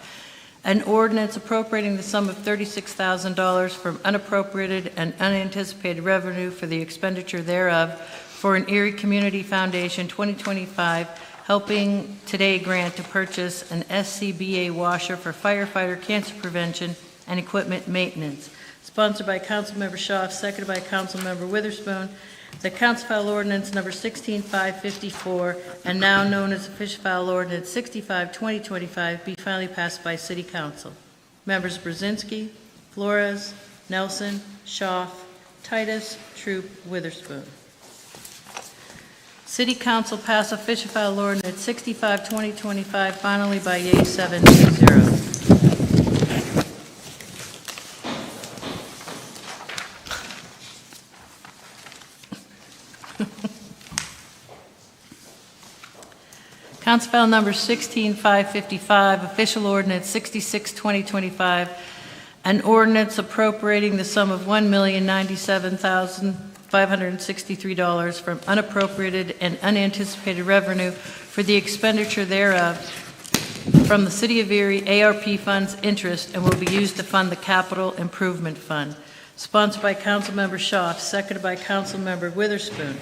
S1: An ordinance appropriating the sum of $36,000 from unappropriated and unanticipated revenue for the expenditure thereof for an Erie Community Foundation 2025 Helping Today grant to purchase an SCBA washer for firefighter cancer prevention and equipment maintenance. Sponsored by Councilmember Schaaf, seconded by Councilmember Witherspoon. The Council File Ordinance Number 16554, and now known as Official File Ordinance 65, 2025, be finally passed by City Council. Members Brzezinski, Flores, Nelson, Schaaf, Titus, Troop, Witherspoon. City Council passed Official File Ordinance 65, 2025, finally by yeas 7, nays 0. Council File Number 16555, Official Ordinance 66, 2025, an ordinance appropriating the sum of $1,097,563 from unappropriated and unanticipated revenue for the expenditure thereof from the City of Erie ARP funds interest and will be used to fund the Capital Improvement Fund. Sponsored by Councilmember Schaaf, seconded by Councilmember Witherspoon.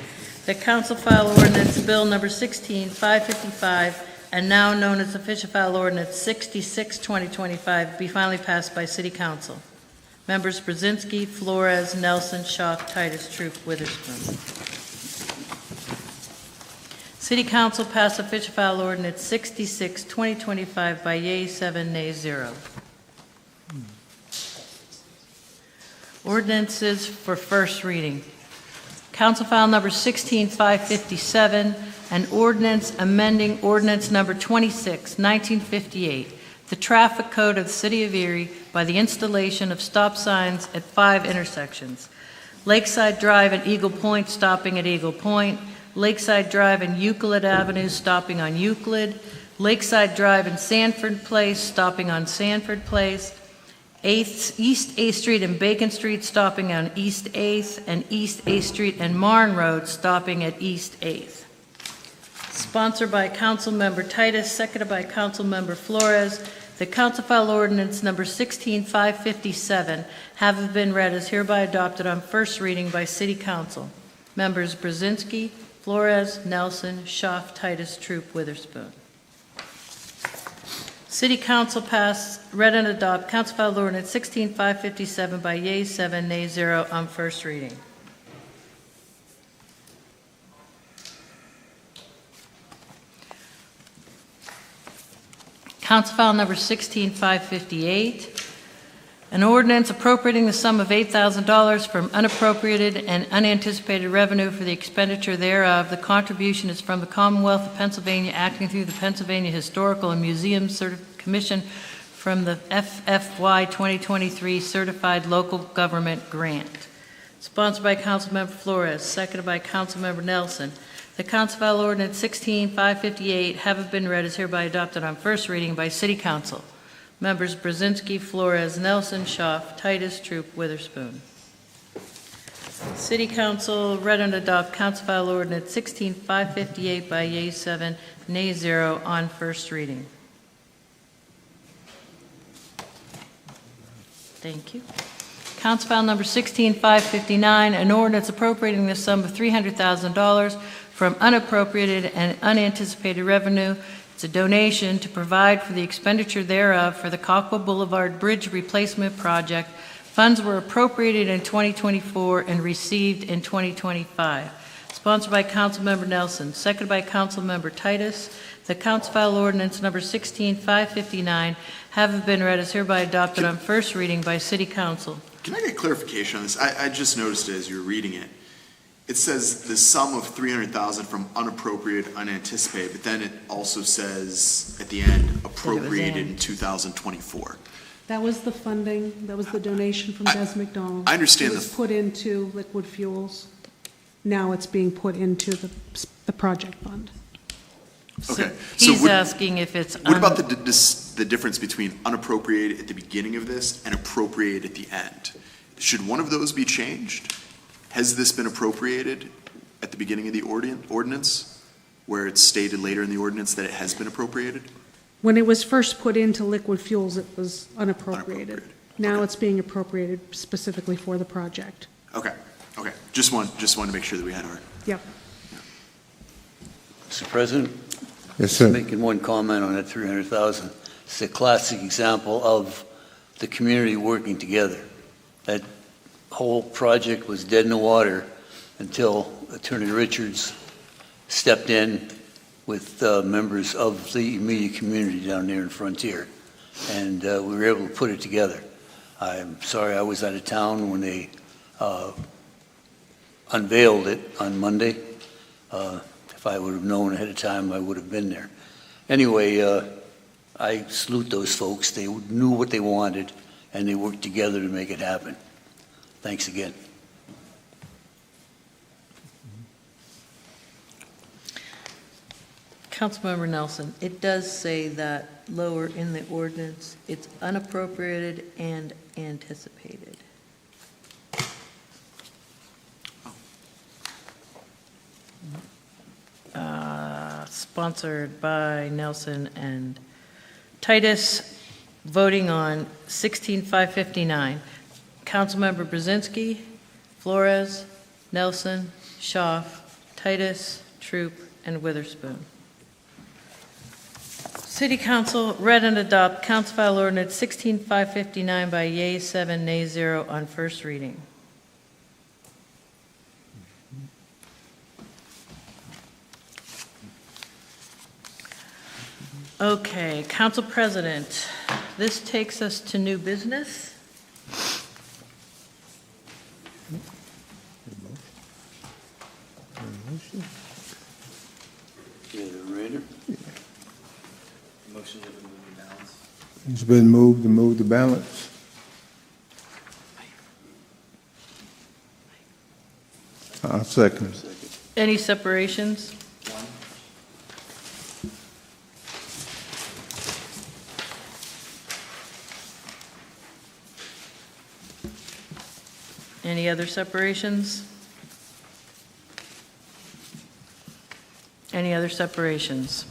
S1: The Council File Ordinance Bill Number 16555, and now known as Official File Ordinance 66, 2025, be finally passed by City Council. Members Brzezinski, Flores, Nelson, Schaaf, Titus, Troop, Witherspoon. City Council passed Official File Ordinance 66, 2025 by yeas 7, nays 0. Ordinances for first reading. Council File Number 16557, an ordinance amending Ordinance Number 26, 1958, the traffic code of the City of Erie by the installation of stop signs at 5 intersections. Lakeside Drive and Eagle Point stopping at Eagle Point, Lakeside Drive and Euclid Avenue stopping on Euclid, Lakeside Drive and Sanford Place stopping on Sanford Place, East 8th Street and Bacon Street stopping on East 8th, and East 8th Street and Marne Road stopping at East 8th. Sponsored by Councilmember Titus, seconded by Councilmember Flores. The Council File Ordinance Number 16557 having been read is hereby adopted on first reading by City Council. Members Brzezinski, Flores, Nelson, Schaaf, Titus, Troop, Witherspoon. City Council passed, read and adopt Council File Ordinance 16557 by yeas 7, nays 0 on first reading. Council File Number 16558, an ordinance appropriating the sum of $8,000 from unappropriated and unanticipated revenue for the expenditure thereof. The contribution is from the Commonwealth of Pennsylvania, acting through the Pennsylvania Historical and Museums Commission from the FFY 2023 Certified Local Government Grant. Sponsored by Councilmember Flores, seconded by Councilmember Nelson. The Council File Ordinance 16558 having been read is hereby adopted on first reading by City Council. Members Brzezinski, Flores, Nelson, Schaaf, Titus, Troop, Witherspoon. City Council read and adopt Council File Ordinance 16558 by yeas 7, nays 0 on first reading. Thank you. Council File Number 16559, an ordinance appropriating the sum of $300,000 from unappropriated and unanticipated revenue. It's a donation to provide for the expenditure thereof for the Cockwa Boulevard Bridge Replacement Project. Funds were appropriated in 2024 and received in 2025. Sponsored by Councilmember Nelson, seconded by Councilmember Titus. The Council File Ordinance Number 16559 having been read is hereby adopted on first reading by City Council.
S9: Can I get clarification on this? I just noticed it as you were reading it. it says the sum of 300,000 from unappropriated, unanticipated, but then it also says at the end, appropriated in 2024.
S16: That was the funding, that was the donation from Des McDonald.
S9: I understand
S16: It was put into liquid fuels. Now it's being put into the project fund.
S9: Okay.
S1: He's asking if it's.
S9: What about the difference between unappropriated at the beginning of this and appropriated at the end? Should one of those be changed? Has this been appropriated at the beginning of the ordinance, where it's stated later in the ordinance that it has been appropriated?
S16: When it was first put into liquid fuels, it was unappropriated. Now it's being appropriated specifically for the project.
S9: Okay, okay. Just wanted to make sure that we had our.
S16: Yep.
S8: Mr. President?
S2: Yes, sir.
S8: Making one comment on that 300,000. It's a classic example of the community working together. That whole project was dead in the water until Attorney Richards stepped in with members of the immediate community down there in Frontier, and we were able to put it together. I'm sorry I was out of town when they unveiled it on Monday. If I would have known ahead of time, I would have been there. Anyway, I salute those folks. They knew what they wanted, and they worked together to make it happen. Thanks again.
S1: Councilmember Nelson, it does say that lower in the ordinance, it's unappropriated and anticipated. Sponsored by Nelson and Titus, voting on 16-559. Councilmember Brzezinski, Flores, Nelson, Schaaf, Titus, Troop, and Witherspoon. City Council read and adopt Council File Ordinance 16-559 by yeas 7, nays 0 on first reading. Okay, Council President, this takes us to new business.
S11: Motion to remove the balance.
S2: It's been moved to move the balance. I'll second.
S1: Any separations? Any other separations? Any other separations?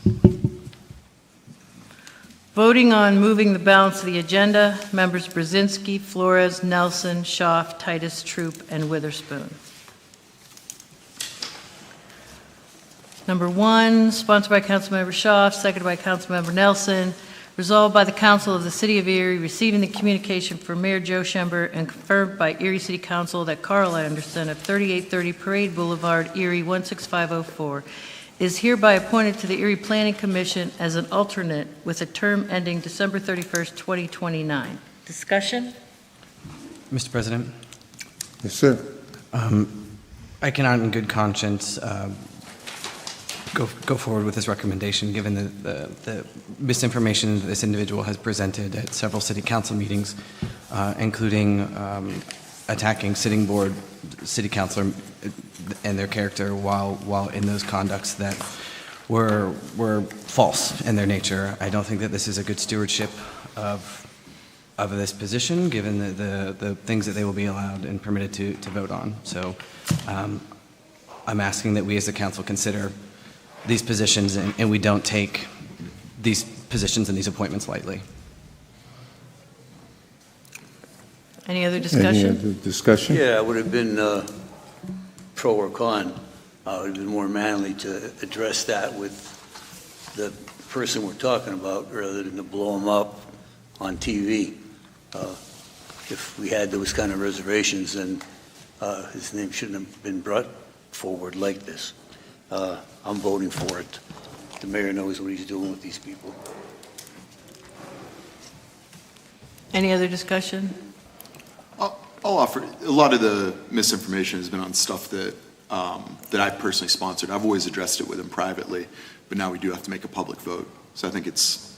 S1: Voting on moving the balance of the agenda, members Brzezinski, Flores, Nelson, Schaaf, Titus, Troop, and Witherspoon. Number 1, sponsored by Councilmember Schaaf, seconded by Councilmember Nelson. Resolved by the Council of the City of Erie, receiving the communication from Mayor Joe Schember and confirmed by Erie City Council that Carl Anderson of 3830 Parade Boulevard, Erie 16504, is hereby appointed to the Erie Planning Commission as an alternate with a term ending December 31st, 2029. Discussion?
S11: Mr. President?
S2: Yes, sir.
S11: I cannot in good conscience go forward with this recommendation, given the misinformation that this individual has presented at several city council meetings, including attacking sitting board city councilor and their character while in those conducts that were false in their nature. I don't think that this is a good stewardship of this position, given the things that they will be allowed and permitted to vote on. So I'm asking that we as a council consider these positions and we don't take these positions and these appointments lightly.
S1: Any other discussion?
S2: Any other discussion?
S8: Yeah, it would have been pro or con. It would have been more manly to address that with the person we're talking about rather than to blow him up on TV. If we had those kind of reservations, then his name shouldn't have been brought forward like this. I'm voting for it. The mayor knows what he's doing with these people.
S1: Any other discussion?
S9: I'll offer, a lot of the misinformation has been on stuff that that I personally sponsored. I've always addressed it with him privately, but now we do have to make a public vote. So I think it's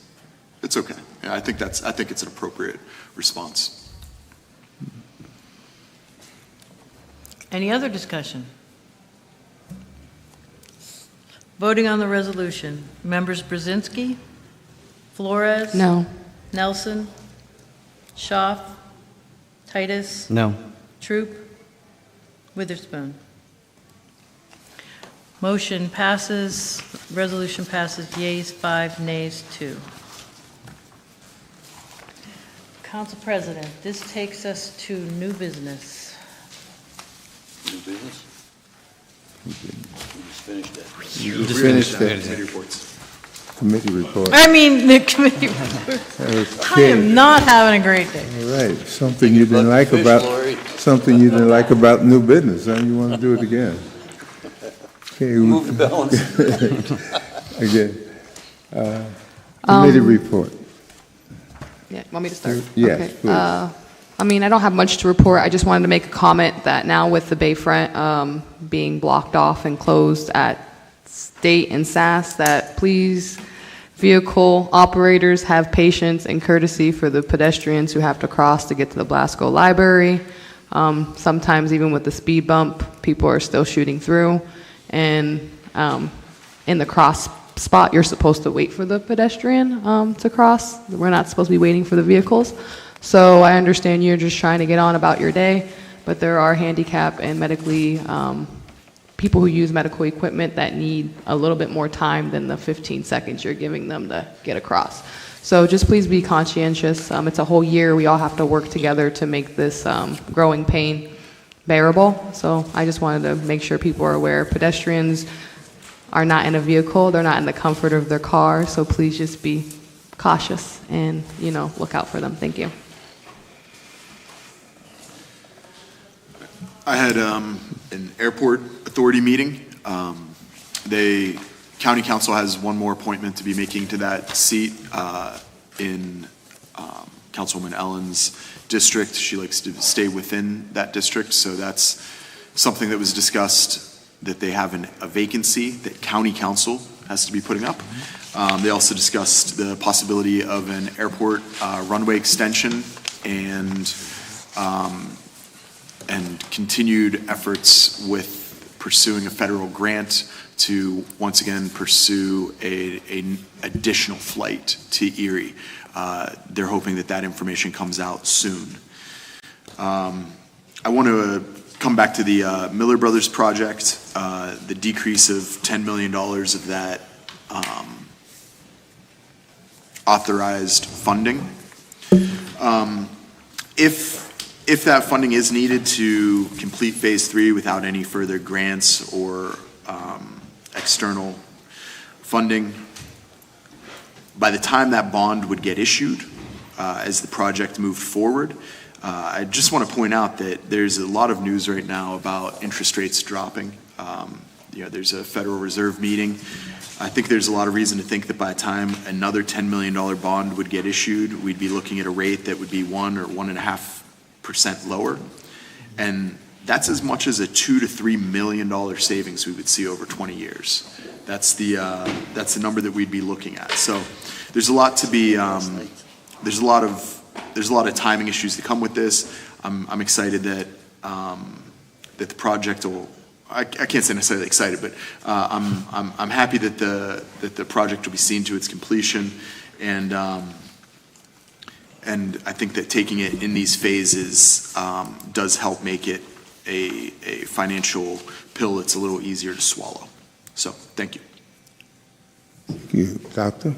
S9: okay. Yeah, I think it's an appropriate response.
S1: Any other discussion? Voting on the resolution. Members Brzezinski? Flores?
S4: No.
S1: Nelson? Schaaf? Titus?
S11: No.
S1: Troop? Witherspoon? Motion passes, resolution passes, yeas 5, nays 2. Council President, this takes us to new business.
S8: New business? We just finished that.
S2: You just finished that.
S9: Committee reports.
S2: Committee report.
S1: I mean, the committee report. I am not having a great day.
S2: All right, something you didn't like about new business, huh? You want to do it again? Okay.
S8: Move the balance.
S2: Again. Committee report.
S4: Yeah, want me to start?
S2: Yes,
S4: Okay.
S2: please.
S4: I mean, I don't have much to report. I just wanted to make a comment that now with the Bayfront being blocked off and closed at State and SAS, that please, vehicle operators, have patience and courtesy for the pedestrians who have to cross to get to the Blasco Library. Sometimes even with the speed bump, people are still shooting through. And in the cross spot, you're supposed to wait for the pedestrian to cross. We're not supposed to be waiting for the vehicles. So I understand you're just trying to get on about your day, but there are handicap and medically people who use medical equipment that need a little bit more time than the 15 seconds you're giving them to get across. So just please be conscientious. It's a whole year. We all have to work together to make this growing pain bearable. So I just wanted to make sure people are aware. Pedestrians are not in a vehicle. They're not in the comfort of their car. So please just be cautious and, look out for them. Thank you.
S9: I had an airport authority meeting. The county council has one more appointment to be making to that seat in Councilwoman Ellen's district. She likes to stay within that district, so that's something that was discussed, that they have a vacancy that county council has to be putting up. They also discussed the possibility of an airport runway extension and continued efforts with pursuing a federal grant to once again pursue an additional flight to Erie. They're hoping that information comes out soon. I want to come back to the Miller Brothers project, the decrease of $10 million of that authorized funding. If that funding is needed to complete phase 3 without any further grants or external funding, by the time that bond would get issued, as the project moved forward, I just want to point out that there's a lot of news right now about interest rates dropping. There's a Federal Reserve meeting. I think there's a lot of reason to think that by the time another $10 million bond would get issued, we'd be looking at a rate that would be 1 or 1.5% lower. And that's as much as a $2 to $3 million savings we would see over 20 years. That's the number that we'd be looking at. So there's a lot to be, there's a lot of timing issues that come with this. I'm excited that that the project will. I can't say necessarily excited, but I'm happy that the project will be seen to its completion, and I think that taking it in these phases does help make it a financial pill that's a little easier to swallow. So, thank you.
S2: Thank you, Doctor.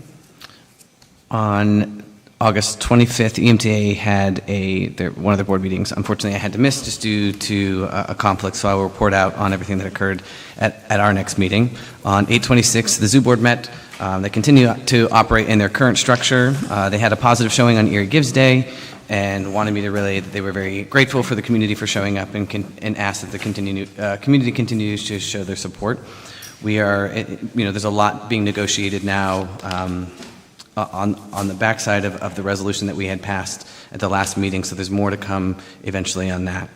S11: On August 25th, EMTA had one of their board meetings. Unfortunately, I had to miss just due to a conflict, so I will report out on everything that occurred at our next meeting. On 8/26, the zoo board met. They continue to operate in their current structure. They had a positive showing on Erie Gives Day and wanted me to relay that they were very grateful for the community for showing up and asked that the community continues to show their support. We are, there's a lot being negotiated now on the backside of the resolution that we had passed at the last meeting, so there's more to come eventually on that.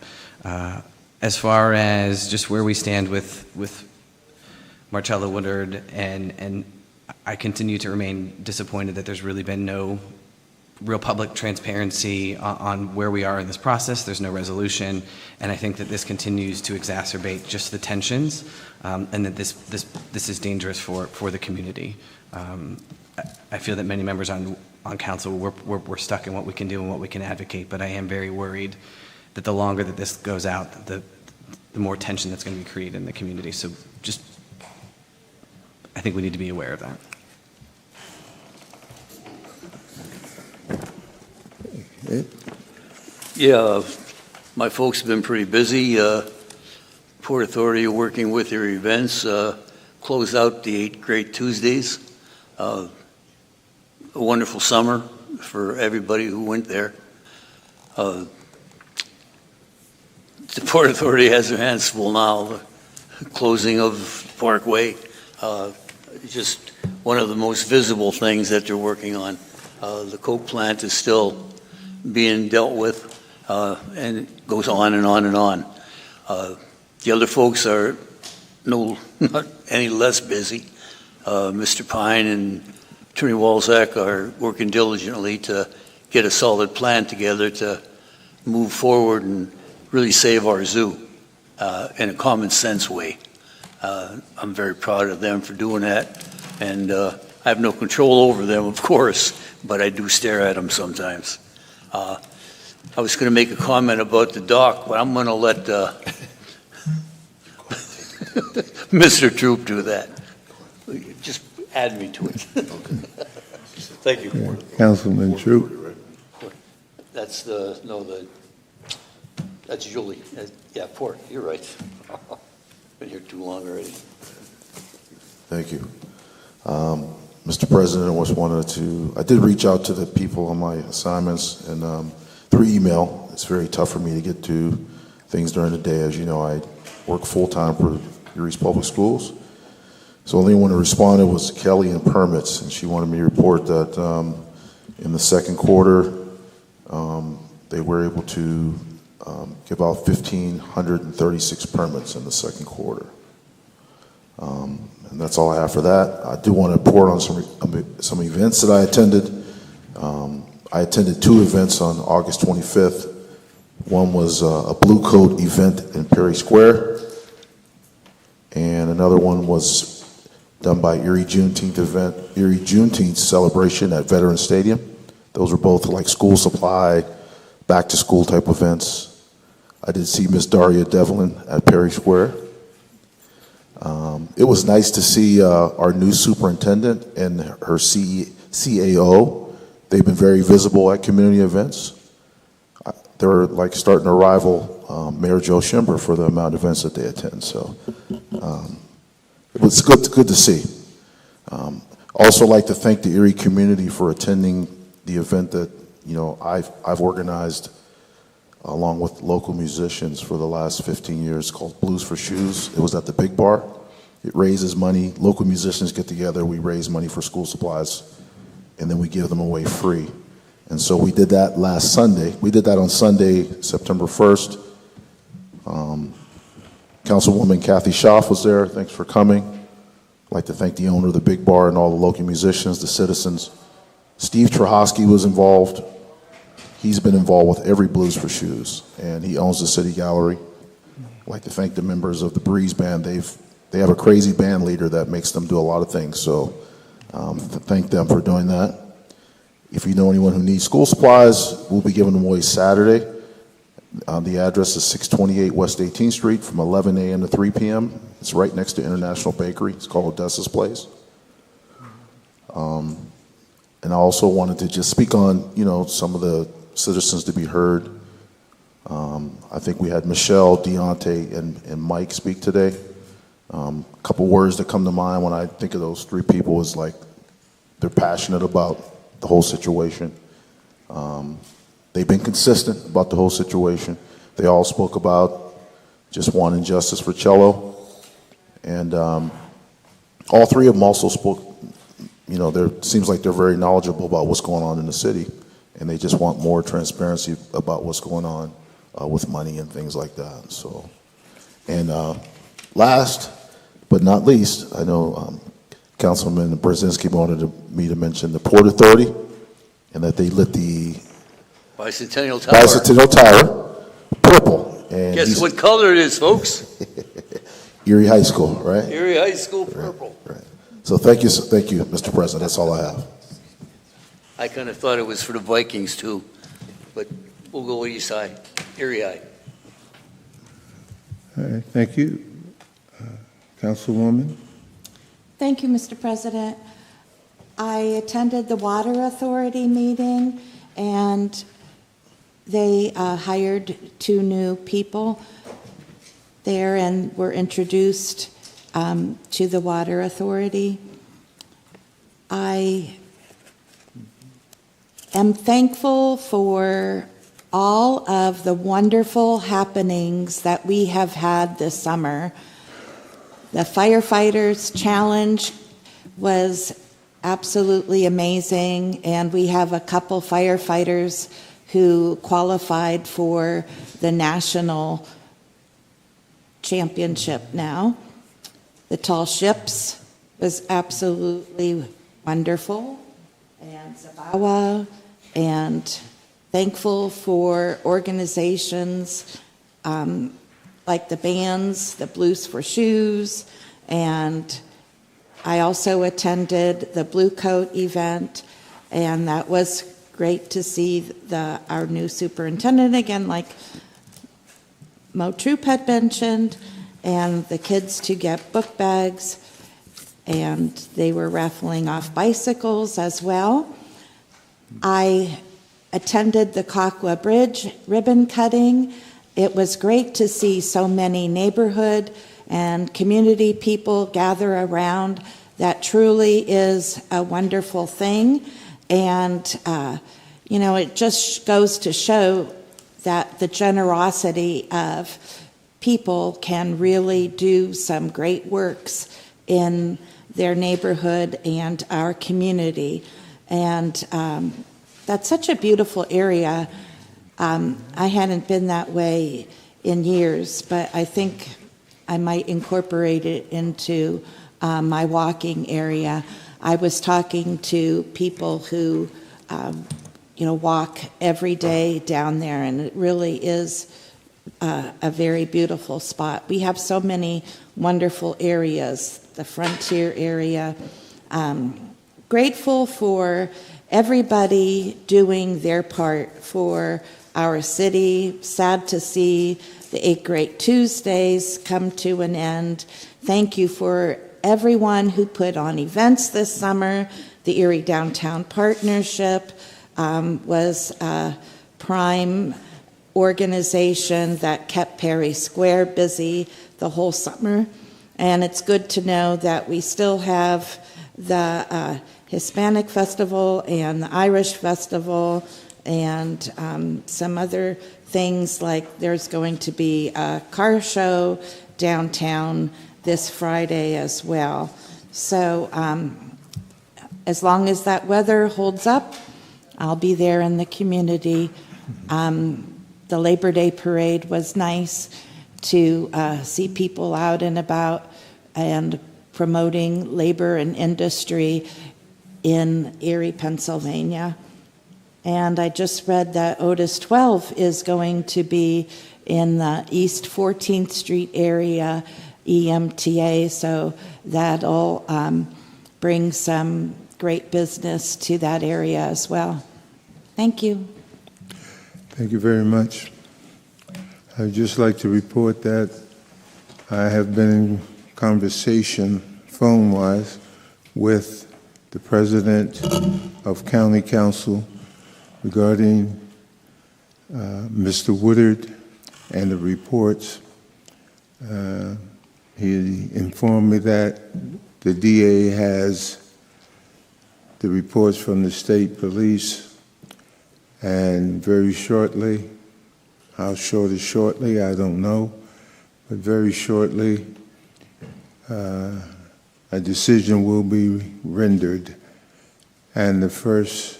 S11: as far as just where we stand with Marcella Woodard, and I continue to remain disappointed that there's really been no real public transparency on where we are in this process. There's no resolution, and I think that this continues to exacerbate just the tensions, and that this is dangerous for the community. I feel that many members on council, we're stuck in what we can do and what we can advocate, but I am very worried that the longer that this goes out, the more tension that's going to be created in the community. So just, I think we need to be aware of that.
S8: Yeah, my folks have been pretty busy. Port Authority working with their events, close out the 8 Great Tuesdays. A wonderful summer for everybody who went there. The Port Authority has their hands full now. The closing of Parkway, just one of the most visible things that they're working on. The coke plant is still being dealt with, and it goes on and on and on. The other folks are not any less busy. Mr. Pine and Attorney Walzak are working diligently to get a solid plan together to move forward and really save our zoo in a common sense way. I'm very proud of them for doing that, and I have no control over them, of course, but I do stare at them sometimes. I was going to make a comment about the dock, but I'm going to let Mr. Troop do that. Just add me to it. Thank you.
S2: Yeah. Councilman Troop.
S8: That's that's Julie. Yeah, Port, you're right. Been here too long already.
S17: Thank you. Mr. President, I did reach out to the people on my assignments and through email. It's very tough for me to get to things during the day. As you know, I work full-time for Erie's Public Schools. So the only one who responded was Kelly in permits, and she wanted me to report that in the second quarter, they were able to give out 1,536 permits in the second quarter. And that's all I have for that. I do want to report on some events that I attended. I attended 2 events on August 25th. One was a Blue Coat event in Perry Square, and another one was done by Erie Juneteenth celebration at Veterans Stadium. Those were both like school supply, back to school type events. I did see Miss Daria Devlin at Perry Square. It was nice to see our new superintendent and her CAO. They've been very visible at community events. They're like starting to rival Mayor Joe Schimber for the amount of events that they attend. So it was good to see. Also like to thank the Erie community for attending the event that I've organized along with local musicians for the last 15 years called Blues for Shoes. It was at the Big Bar. It raises money. Local musicians get together. We raise money for school supplies, and then we give them away free. And so we did that last Sunday. We did that on Sunday, September 1st. Councilwoman Kathy Schaaf was there. Thanks for coming. I'd like to thank the owner of the Big Bar and all the local musicians, the citizens. Steve Trahosky was involved. He's been involved with every Blues for Shoes, and he owns the City Gallery. I'd like to thank the members of the Breeze Band. They have a crazy band leader that makes them do a lot of things, so thank them for doing that. If you know anyone who needs school supplies, we'll be giving them away Saturday. The address is 628 West 18th Street from 11 a.m. to 3 p.m. It's right next to International Bakery. It's called Odessa's Place. And I also wanted to just speak on, some of the citizens to be heard. I think we had Michelle, Deontay, and Mike speak today. A couple words that come to mind when I think of those 3 people is like they're passionate about the whole situation. They've been consistent about the whole situation. They all spoke about just wanting justice for Cello. And all 3 of them also spoke, it seems like they're very knowledgeable about what's going on in the city, and they just want more transparency about what's going on with money and things like that. So And last but not least, I know Councilman Brzezinski wanted me to mention the Port Authority and that they lit the
S8: Bicentennial Tower.
S17: Bicentennial Tower purple. And
S8: Guess what color it is, folks?
S17: Erie High School, right?
S8: Erie High School purple.
S17: Right. So thank you, Mr. President. That's all I have.
S8: I kind of thought it was for the Vikings too, but we'll go east side, Erie High.
S2: All right, thank you. Councilwoman?
S10: Thank you, Mr. President. I attended the Water Authority meeting, and they hired 2 new people there and were introduced to the Water Authority. I am thankful for all of the wonderful happenings that we have had this summer. The Firefighters Challenge was absolutely amazing, and we have a couple firefighters who qualified for the national championship now. The Tall Ships was absolutely wonderful, and Zabawa, and thankful for organizations like the bands, the Blues for Shoes, and I also attended the Blue Coat event, and that was great to see our new superintendent again, like Mo Troop had mentioned, and the kids to get book bags, and they were raffling off bicycles as well. I attended the Kakwa Bridge ribbon cutting. It was great to see so many neighborhood and community people gather around. That truly is a wonderful thing. And, it just goes to show that the generosity of people can really do some great works in their neighborhood and our community. And that's such a beautiful area. I hadn't been that way in years, but I think I might incorporate it into my walking area. I was talking to people who, walk every day down there, and it really is a very beautiful spot. We have so many wonderful areas, the Frontier area. Grateful for everybody doing their part for our city. Sad to see the 8 Great Tuesdays come to an end. Thank you for everyone who put on events this summer. The Erie Downtown Partnership was a prime organization that kept Perry Square busy the whole summer. And it's good to know that we still have the Hispanic Festival and the Irish Festival and some other things, like there's going to be a car show downtown this Friday as well. So as long as that weather holds up, I'll be there in the community. The Labor Day parade was nice to see people out and about and promoting labor and industry in Erie, Pennsylvania. And I just read that Otis 12 is going to be in the East 14th Street area, EMTA, so that'll bring some great business to that area as well. Thank you.
S2: Thank you very much. I'd just like to report that I have been in conversation, phone-wise, with the president of County Council regarding Mr. Woodard and the reports. He informed me that the DA has the reports from the state police, and very shortly, how short is shortly, I don't know, but very shortly, a decision will be rendered, and the first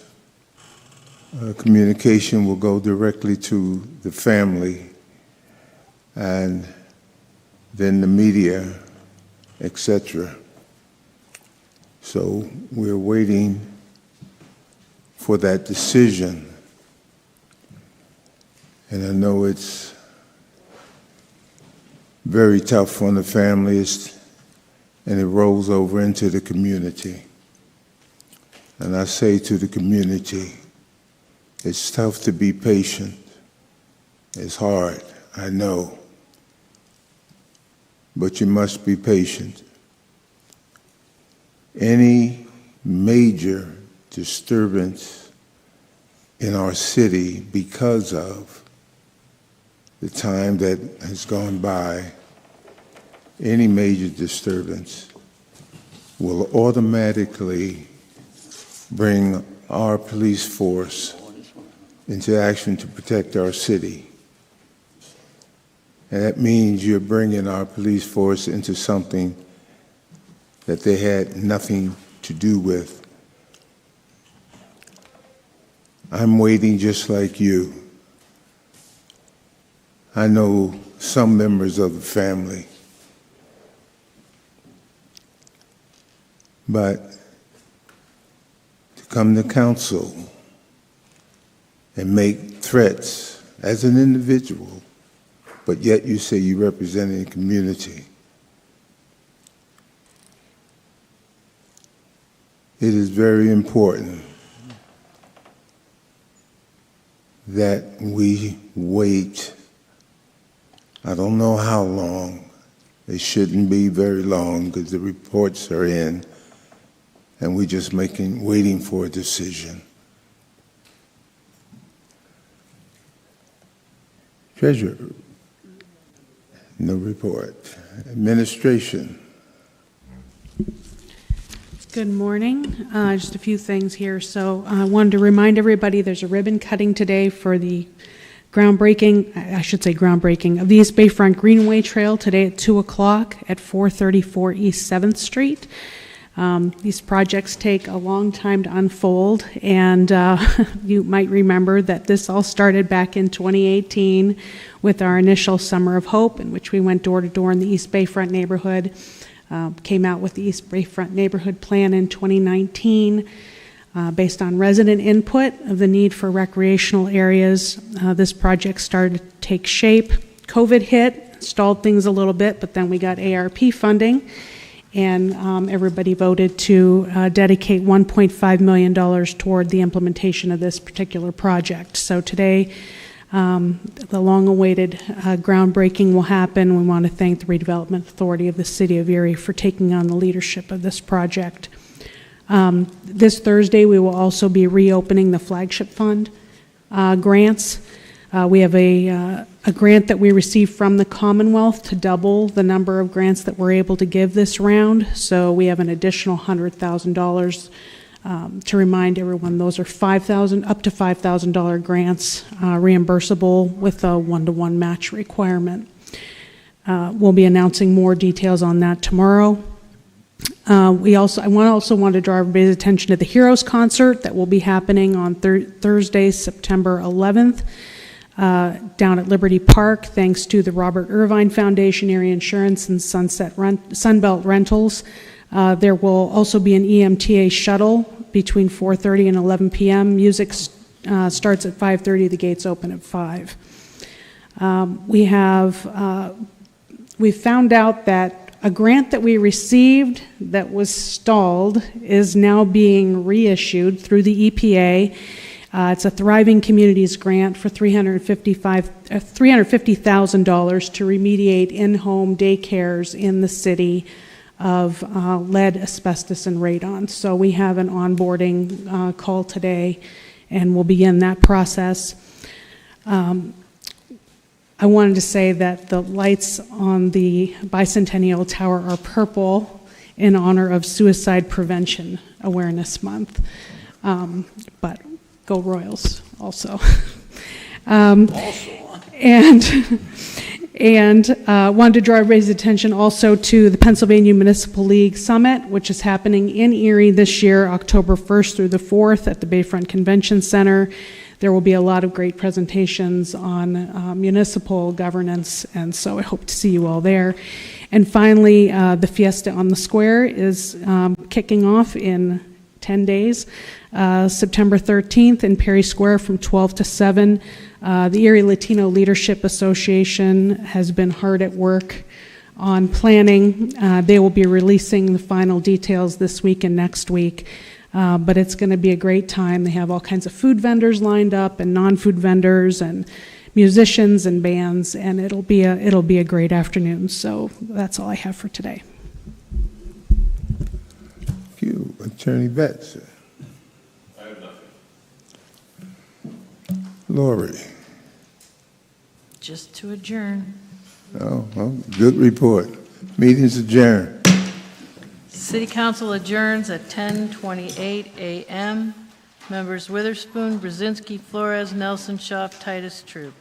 S2: communication will go directly to the family, and then the media, etc. So we're waiting for that decision. And I know it's very tough on the families, and it rolls over into the community. And I say to the community, it's tough to be patient. It's hard, I know. But you must be patient. Any major disturbance in our city because of the time that has gone by, any major disturbance will automatically bring our police force into action to protect our city. And that means you're bringing our police force into something that they had nothing to do with. I'm waiting just like you. I know some members of the family, but to come to council and make threats as an individual, but yet you say you represent a community. It is very important that we wait. I don't know how long. It shouldn't be very long because the reports are in and we're just waiting for a decision. Treasurer, no report. Administration.
S16: Good morning. Just a few things here. So I wanted to remind everybody there's a ribbon cutting today for the groundbreaking of the East Bayfront Greenway Trail today at 2 o'clock at 434 East 7th Street. These projects take a long time to unfold, and you might remember that this all started back in 2018 with our initial Summer of Hope, in which we went door to door in the East Bayfront neighborhood, came out with the East Bayfront Neighborhood Plan in 2019. Based on resident input of the need for recreational areas, this project started to take shape. COVID hit, stalled things a little bit, but then we got ARP funding, and everybody voted to dedicate $1.5 million toward the implementation of this particular project. So today, the long-awaited groundbreaking will happen. We want to thank the Redevelopment Authority of the City of Erie for taking on the leadership of this project. This Thursday, we will also be reopening the Flagship Fund grants. We have a grant that we received from the Commonwealth to double the number of grants that we're able to give this round. So we have an additional $100,000. To remind everyone, those are up to $5,000 grants, reimbursable with a 1-to-1 match requirement. We'll be announcing more details on that tomorrow. I also want to draw everybody's attention to the Heroes Concert that will be happening on Thursday, September 11th, down at Liberty Park, thanks to the Robert Irvine Foundation, Erie Insurance, and Sunbelt Rentals. There will also be an EMTA shuttle between 4:30 and 11 p.m. Music starts at 5:30. The gates open at 5. We found out that a grant that we received that was stalled is now being reissued through the EPA. It's a Thriving Communities grant for $350,000 to remediate in-home daycares in the city of lead, asbestos, and radon. So we have an onboarding call today, and we'll begin that process. I wanted to say that the lights on the Bicentennial Tower are purple in honor of Suicide Prevention Awareness Month. But go Royals also. And wanted to draw everybody's attention also to the Pennsylvania Municipal League Summit, which is happening in Erie this year, October 1st through the 4th at the Bayfront Convention Center. there will be a lot of great presentations on municipal governance, and so I hope to see you all there. And finally, the Fiesta on the Square is kicking off in 10 days, September 13th in Perry Square from 12 to 7. The Erie Latino Leadership Association has been hard at work on planning. They will be releasing the final details this week and next week, but it's going to be a great time. They have all kinds of food vendors lined up and non-food vendors and musicians and bands, and it'll be a great afternoon. So that's all I have for today.
S2: Thank you. Attorney Betts.
S14: I have nothing.
S2: Lori.
S1: Just to adjourn.
S2: Oh, well, good report. Meeting's adjourned.
S1: City Council adjourns at 10:28 a.m. Members Witherspoon, Brzezinski, Flores, Nelson, Schaaf, Titus, Troop.